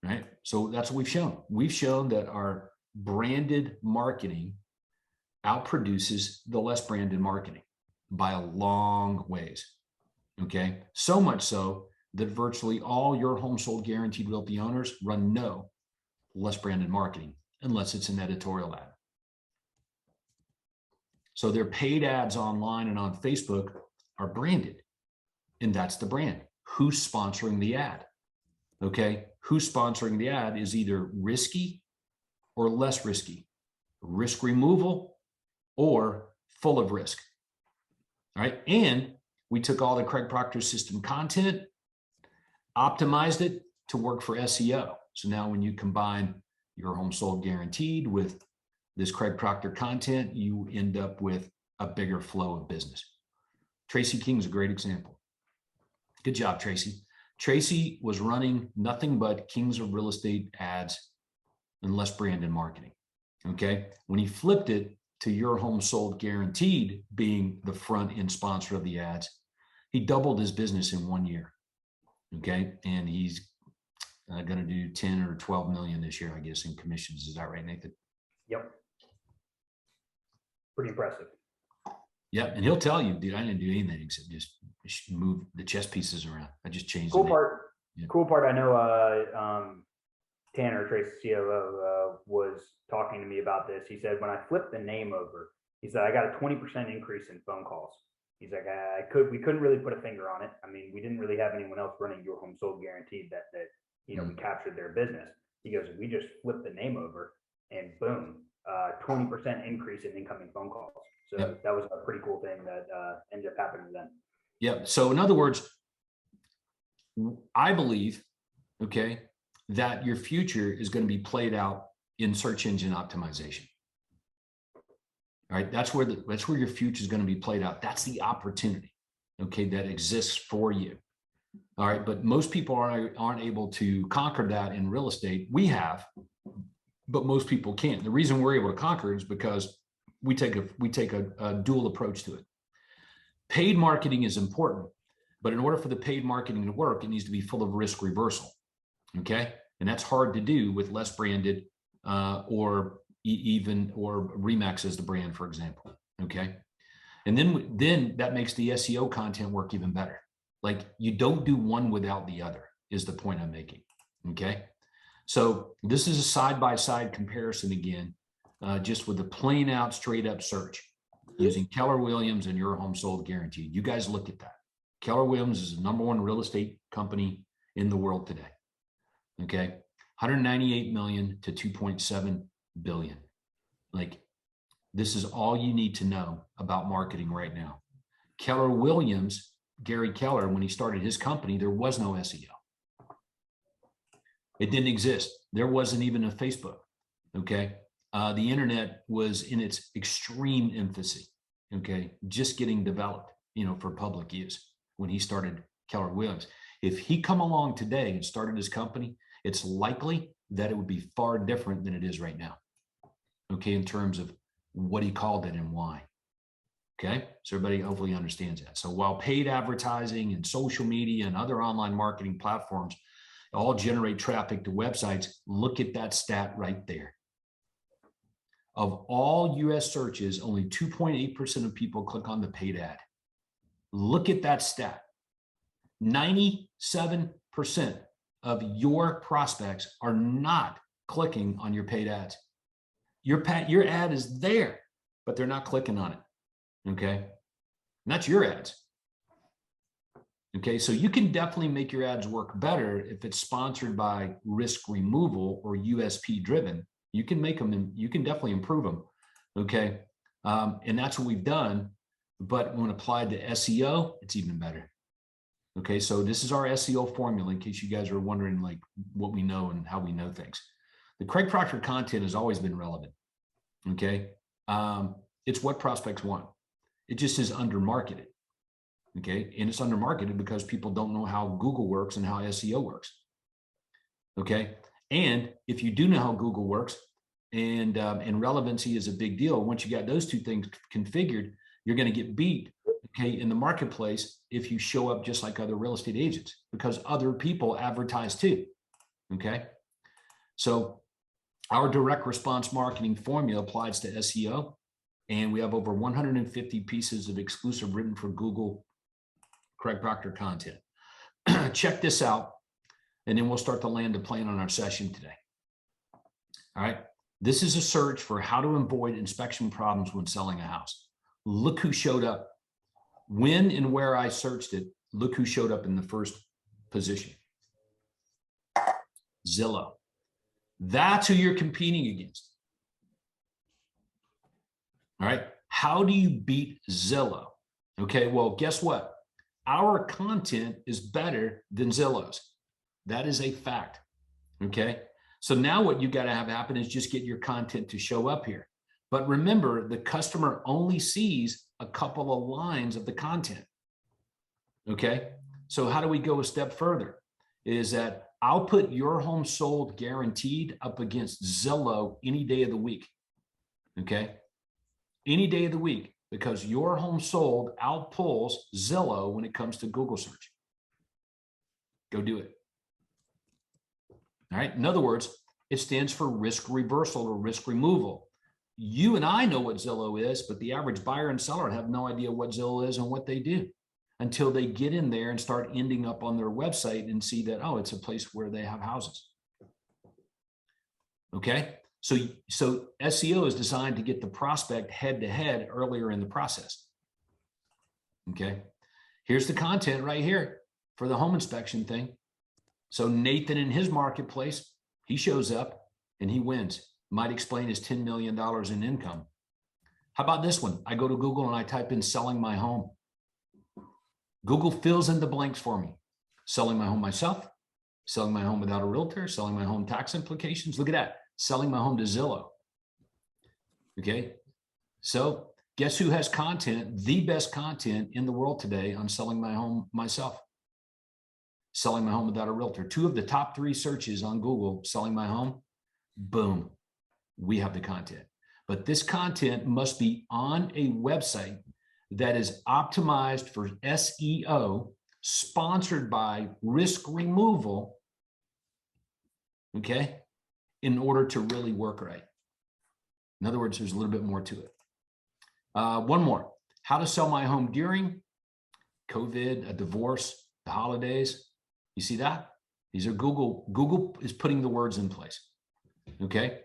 Right. So that's what we've shown. We've shown that our branded marketing outproduces the less branded marketing by a long ways. Okay. So much so that virtually all Your Home Sold Guaranteed Realty owners run no less branded marketing unless it's an editorial ad. So their paid ads online and on Facebook are branded, and that's the brand. Who's sponsoring the ad? Okay. Who's sponsoring the ad is either risky or less risky, risk removal or full of risk. All right. And we took all the Craig Proctor System content, optimized it to work for SEO. So now when you combine Your Home Sold Guaranteed with this Craig Proctor content, you end up with a bigger flow of business. Tracy King's a great example. Good job, Tracy. Tracy was running nothing but Kings of Real Estate ads and less branded marketing. Okay. When he flipped it to Your Home Sold Guaranteed being the front end sponsor of the ads, he doubled his business in 1 year. Okay. And he's going to do 10 or 12 million this year, I guess, in commissions. Is that right, Nathan? Yep. Pretty impressive. Yep. And he'll tell you, dude, I didn't do anything except just move the chess pieces around. I just changed Cool the part Cool part, I know Tanner, Trace COO, was talking to me about this. He said, when I flipped the name over, he said, I got a 20% increase in phone calls. He's like, we couldn't really put a finger on it. I mean, we didn't really have anyone else running Your Home Sold Guaranteed that we captured their business. He goes, we just flipped the name over and boom, 20% increase in incoming phone calls. So that was a pretty cool thing that ended up happening then. Yeah. So in other words, I believe, okay, that your future is going to be played out in search engine optimization. All right. That's where your future is going to be played out. That's the opportunity, okay, that exists for you. All right. But most people aren't able to conquer that in real estate. We have, but most people can't. The reason we're able to conquer is because we take a dual approach to it. Paid marketing is important, but in order for the paid marketing to work, it needs to be full of risk reversal. Okay. And that's hard to do with less branded or Remax as the brand, for example. Okay. And then that makes the SEO content work even better. Like, you don't do one without the other is the point I'm making. Okay. So this is a side-by-side comparison again, just with a plain out, straight up search using Keller Williams and Your Home Sold Guaranteed. You guys look at that. Keller Williams is the #1 real estate company in the world today. Okay. 198 million to 2.7 billion. Like, this is all you need to know about marketing right now. Keller Williams, Gary Keller, when he started his company, there was no SEO. It didn't exist. There wasn't even a Facebook. Okay. The internet was in its extreme infancy. Okay. Just getting developed, for public use when he started Keller Williams. If he come along today and started his company, it's likely that it would be far different than it is right now. Okay. In terms of what he called it and why. Okay. So everybody hopefully understands that. So while paid advertising and social media and other online marketing platforms all generate traffic to websites, look at that stat right there. Of all US searches, only 2.8% of people click on the paid ad. Look at that stat. 97% of your prospects are not clicking on your paid ads. Your ad is there, but they're not clicking on it. Okay. And that's your ads. Okay. So you can definitely make your ads work better if it's sponsored by risk removal or USP driven. You can make them and you can definitely improve them. Okay. And that's what we've done. But when applied to SEO, it's even better. Okay. So this is our SEO formula in case you guys are wondering like what we know and how we know things. The Craig Proctor content has always been relevant. Okay. It's what prospects want. It just is undermarketed. Okay. And it's undermarketed because people don't know how Google works and how SEO works. Okay. And if you do know how Google works and relevancy is a big deal, once you got those two things configured, you're going to get beat, okay, in the marketplace if you show up just like other real estate agents because other people advertise too. Okay. So our direct response marketing formula applies to SEO, and we have over 150 pieces of exclusive written for Google Craig Proctor content. Check this out, and then we'll start to land a plan on our session today. All right. This is a search for how to avoid inspection problems when selling a house. Look who showed up. When and where I searched it, look who showed up in the first position. Zillow. That's who you're competing against. All right. How do you beat Zillow? Okay. Well, guess what? Our content is better than Zillow's. That is a fact. Okay. So now what you got to have happen is just get your content to show up here. But remember, the customer only sees a couple of lines of the content. Okay. So how do we go a step further? Is that I'll put Your Home Sold Guaranteed up against Zillow any day of the week. Okay. Any day of the week, because Your Home Sold outpulls Zillow when it comes to Google search. Go do it. All right. In other words, it stands for risk reversal or risk removal. You and I know what Zillow is, but the average buyer and seller have no idea what Zillow is and what they do. until they get in there and start ending up on their website and see that, oh, it's a place where they have houses. Okay. So SEO is designed to get the prospect head to head earlier in the process. Okay. Here's the content right here for the home inspection thing. So Nathan in his marketplace, he shows up and he wins. Might explain his $10 million in income. How about this one? I go to Google and I type in selling my home. Google fills in the blanks for me. Selling my home myself, selling my home without a realtor, selling my home tax implications. Look at that. Selling my home to Zillow. Okay. So guess who has content, the best content in the world today on selling my home myself? Selling my home without a realtor. 2 of the top 3 searches on Google, selling my home, boom, we have the content. But this content must be on a website that is optimized for SEO, sponsored by risk removal, okay, in order to really work right. In other words, there's a little bit more to it. One more. How to sell my home during COVID, a divorce, the holidays. You see that? These are Google. Google is putting the words in place. Okay.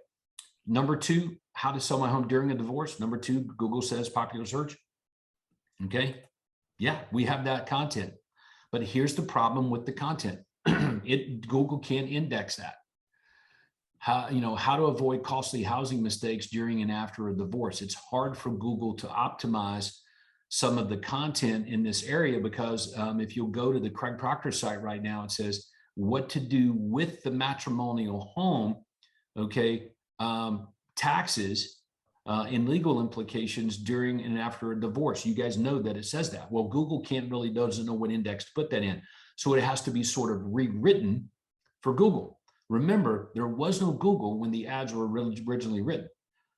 Number 2, how to sell my home during a divorce. Number 2, Google says popular search. Okay. Yeah, we have that content. But here's the problem with the content. Google can't index that. How to avoid costly housing mistakes during and after a divorce. It's hard for Google to optimize some of the content in this area because if you'll go to the Craig Proctor site right now, it says what to do with the matrimonial home, okay, taxes and legal implications during and after a divorce. You guys know that it says that. Well, Google doesn't know what index to put that in. So it has to be sort of rewritten for Google. Remember, there was no Google when the ads were originally written.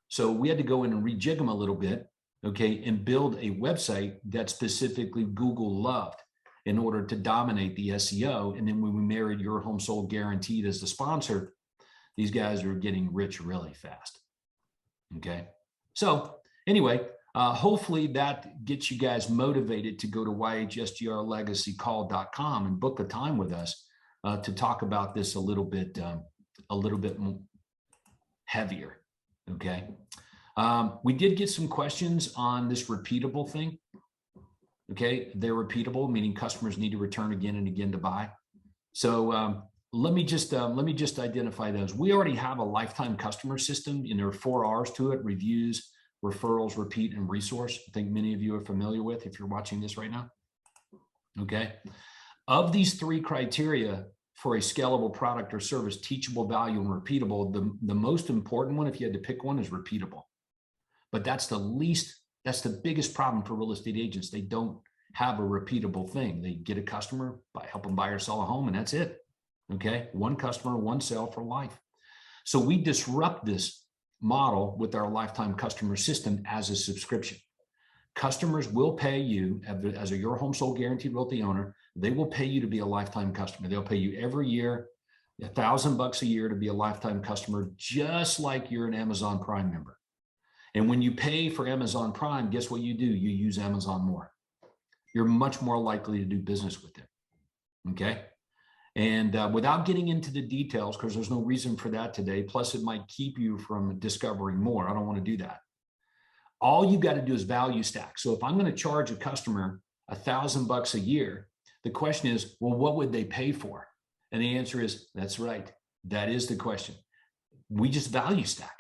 So we had to go in and rejig them a little bit, okay, and build a website that specifically Google loved in order to dominate the SEO. And then when we married Your Home Sold Guaranteed as the sponsor, these guys are getting rich really fast. Okay. So anyway, hopefully that gets you guys motivated to go to yhsgrlegacycall.com and book a time with us to talk about this a little bit heavier. Okay. We did get some questions on this repeatable thing. Okay. They're repeatable, meaning customers need to return again and again to buy. So let me just identify those. We already have a lifetime customer system, and there are 4 R's to it: reviews, referrals, repeat, and resource. I think many of you are familiar with if you're watching this right now. Okay. Of these 3 criteria for a scalable product or service, teachable, value, and repeatable, the most important one, if you had to pick one, is repeatable. But that's the biggest problem for real estate agents. They don't have a repeatable thing. They get a customer, help them buy or sell a home, and that's it. Okay. 1 customer, 1 sale for life. So we disrupt this model with our lifetime customer system as a subscription. Customers will pay you as a Your Home Sold Guaranteed Realty owner. They will pay you to be a lifetime customer. They'll pay you every year, $1,000 a year to be a lifetime customer, just like you're an Amazon Prime member. And when you pay for Amazon Prime, guess what you do? You use Amazon more. You're much more likely to do business with them. Okay. And without getting into the details, because there's no reason for that today, plus it might keep you from discovering more. I don't want to do that. All you got to do is value stack. So if I'm going to charge a customer $1,000 a year, the question is, well, what would they pay for? And the answer is, that's right. That is the question. We just value stack.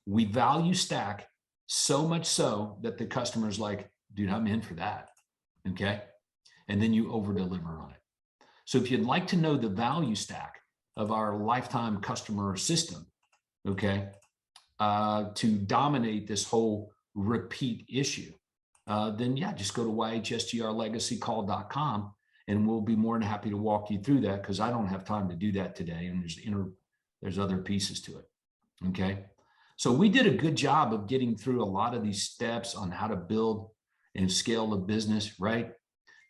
We value stack so much so that the customer's like, dude, I'm in for that. Okay. And then you over deliver on it. So if you'd like to know the value stack of our lifetime customer system, okay, to dominate this whole repeat issue, then yeah, just go to yhsgrlegacycall.com and we'll be more than happy to walk you through that, because I don't have time to do that today, and there's other pieces to it. Okay. So we did a good job of getting through a lot of these steps on how to build and scale a business, right?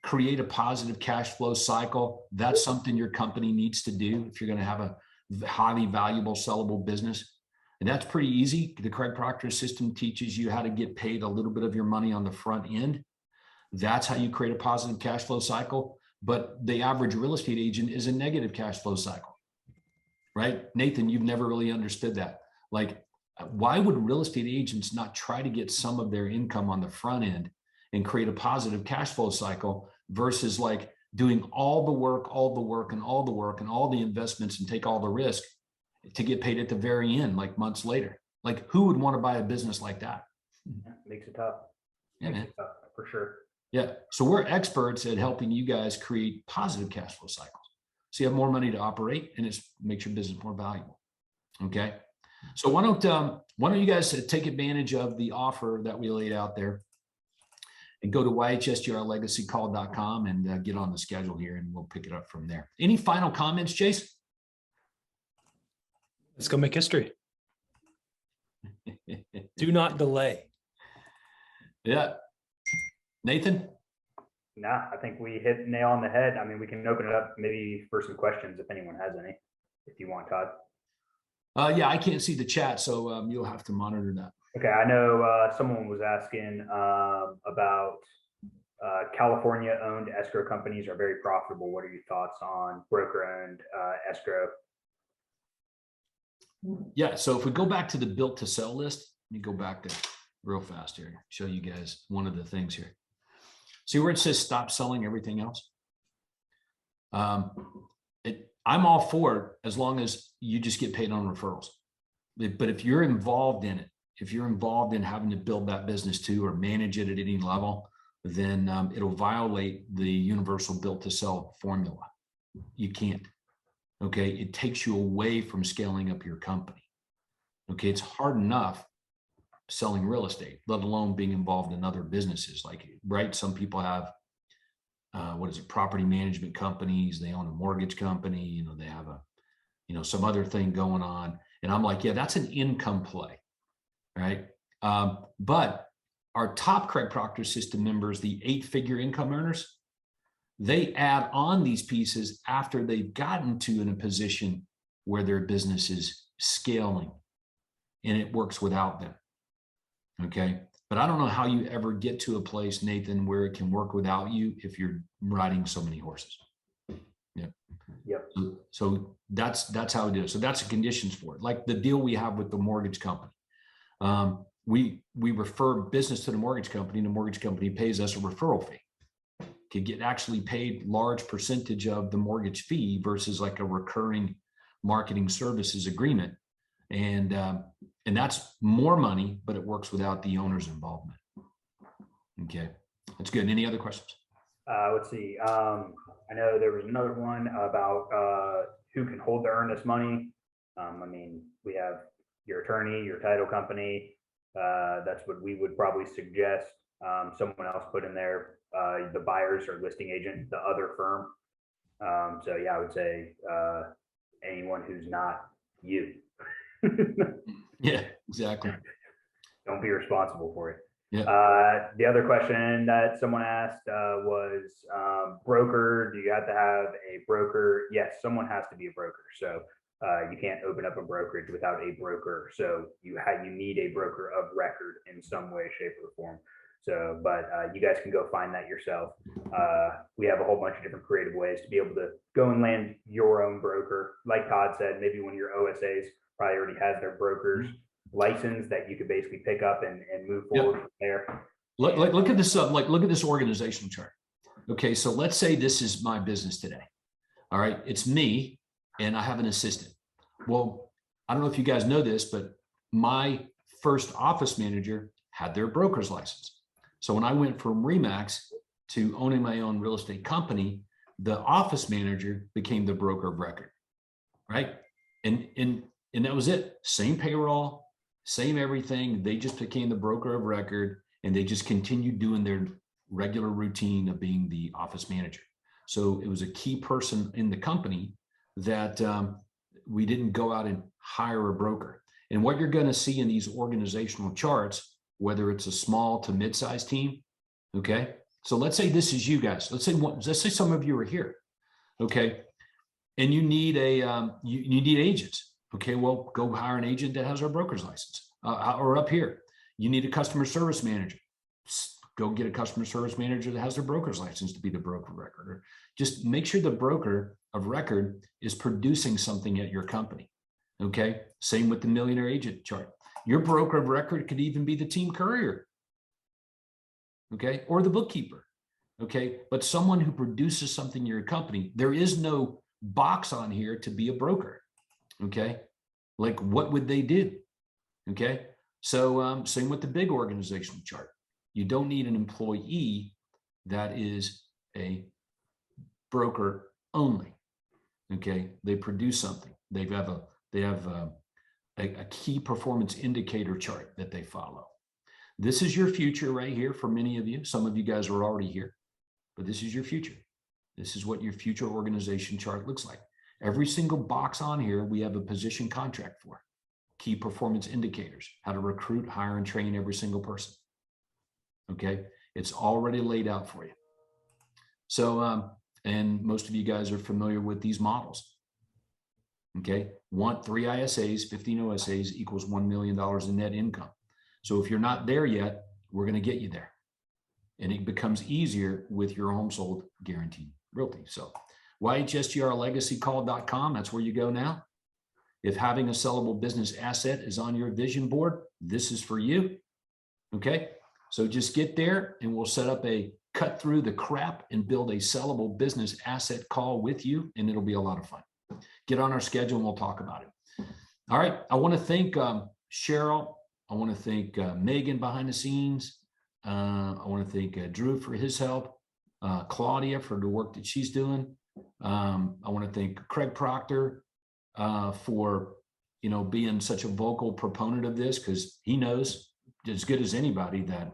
Create a positive cash flow cycle. That's something your company needs to do if you're going to have a highly valuable, sellable business. And that's pretty easy. The Craig Proctor system teaches you how to get paid a little bit of your money on the front end. That's how you create a positive cash flow cycle. But the average real estate agent is a negative cash flow cycle, right? Nathan, you've never really understood that. Like, why would real estate agents not try to get some of their income on the front end and create a positive cash flow cycle versus like doing all the work, and all the investments and take all the risk to get paid at the very end, like months later? Like, who would want to buy a business like that? Makes it tough. Yeah, man. It tough, for sure. Yeah. So we're experts at helping you guys create positive cash flow cycles. So you have more money to operate and it makes your business more valuable. Okay. So why don't you guys take advantage of the offer that we laid out there and go to yhsgrlegacycall.com and get on the schedule here, and we'll pick it up from there. Any final comments, Chase? Let's go make history. Do not delay. Yeah. Nathan? Nah, I think we hit the nail on the head. I mean, we can open it up maybe for some questions if anyone has any, if you want, Todd. Yeah, I can't see the chat, so you'll have to monitor that. Okay, I know someone was asking about California-owned escrow companies are very profitable. What are your thoughts on broker-owned escrow? Yeah, so if we go back to the built to sell list, let me go back there real fast here, show you guys one of the things here. See where it says stop selling everything else? I'm all for it as long as you just get paid on referrals. But if you're involved in it, if you're involved in having to build that business too or manage it at any level, then it'll violate the universal built to sell formula. You can't. Okay. It takes you away from scaling up your company. Okay. It's hard enough selling real estate, let alone being involved in other businesses. Like, right, some people have property management companies, they own a mortgage company, they have some other thing going on. And I'm like, yeah, that's an income play, right? But our top Craig Proctor system members, the 8-figure income earners, they add on these pieces after they've gotten to in a position where their business is scaling and it works without them. Okay. But I don't know how you ever get to a place, Nathan, where it can work without you if you're riding so many horses. Yeah. Yep. So that's how we do it. So that's the conditions for it. Like the deal we have with the mortgage company. We refer business to the mortgage company, and the mortgage company pays us a referral fee to get actually paid large percentage of the mortgage fee versus like a recurring marketing services agreement. And that's more money, but it works without the owner's involvement. Okay, that's good. Any other questions? Let's see. I know there was another one about who can hold the earnest money. I mean, we have your attorney, your title company. That's what we would probably suggest. Someone else put in there the buyers or listing agent, the other firm. So yeah, I would say anyone who's not you. Yeah, exactly. Don't be responsible for it. Yeah. The other question that someone asked was broker. Do you have to have a broker? Yes, someone has to be a broker. So you can't open up a brokerage without a broker. So you need a broker of record in some way, shape, or form. So, but you guys can go find that yourself. We have a whole bunch of different creative ways to be able to go and land your own broker. Like Todd said, maybe one of your OSAs probably already has their broker's license that you could basically pick up and move forward from there. Look at this look at this organizational chart. Okay, so let's say this is my business today. All right, it's me and I have an assistant. Well, I don't know if you guys know this, but my first office manager had their broker's license. So when I went from Remax to owning my own real estate company, the office manager became the broker of record, right? And that was it. Same payroll, same everything. They just became the broker of record, and they just continued doing their regular routine of being the office manager. So it was a key person in the company that we didn't go out and hire a broker. And what you're going to see in these organizational charts, whether it's a small to mid-sized team, okay? So let's say this is you guys. Let's say some of you are here, okay? And you need you need agents. Okay, well, go hire an agent that has our broker's license. Or up here, you need a customer service manager. go get a customer service manager that has their broker's license to be the broker of record, or just make sure the broker of record is producing something at your company. Okay. Same with the millionaire agent chart. Your broker of record could even be the team courier. Okay. Or the bookkeeper. Okay. But someone who produces something in your company, there is no box on here to be a broker. Okay. Like, what would they do? Okay. So same with the big organizational chart. You don't need an employee that is a broker only. Okay. They produce something. They have a key performance indicator chart that they follow. This is your future right here for many of you. Some of you guys are already here, but this is your future. This is what your future organization chart looks like. Every single box on here, we have a position contract for. Key performance indicators, how to recruit, hire, and train every single person. Okay, it's already laid out for you. So, and most of you guys are familiar with these models. Okay, want 3 ISAs, 15 OSAs equals $1 million in net income. So if you're not there yet, we're going to get you there. And it becomes easier with your home sold guaranteed realty. So YHSGRlegacycall.com, that's where you go now. If having a sellable business asset is on your vision board, this is for you. Okay, so just get there and we'll set up a cut through the crap and build a sellable business asset call with you, and it'll be a lot of fun. Get on our schedule and we'll talk about it. All right, I want to thank Cheryl. I want to thank Megan behind the scenes. I want to thank Drew for his help, Claudia for the work that she's doing. I want to thank Craig Proctor for being such a vocal proponent of this, because he knows as good as anybody that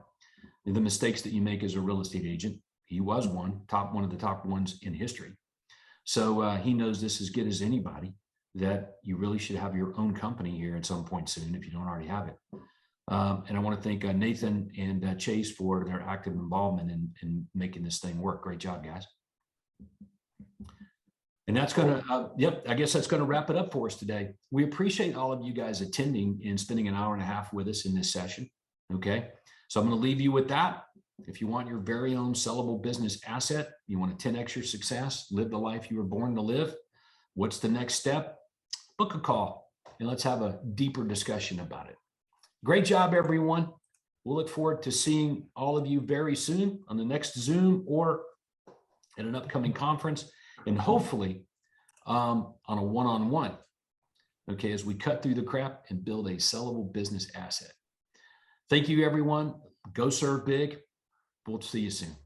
the mistakes that you make as a real estate agent, he was one of the top ones in history. So he knows this as good as anybody, that you really should have your own company here at some point soon if you don't already have it. And I want to thank Nathan and Chase for their active involvement in making this thing work. Great job, guys. And that's going to, I guess that's going to wrap it up for us today. We appreciate all of you guys attending and spending an hour and a half with us in this session. Okay. So I'm going to leave you with that. If you want your very own sellable business asset, you want to 10x your success, live the life you were born to live. What's the next step? Book a call and let's have a deeper discussion about it. Great job, everyone. We'll look forward to seeing all of you very soon on the next Zoom or at an upcoming conference, and hopefully on a one-on-one, okay, as we cut through the crap and build a sellable business asset. Thank you, everyone. Go serve big. We'll see you soon.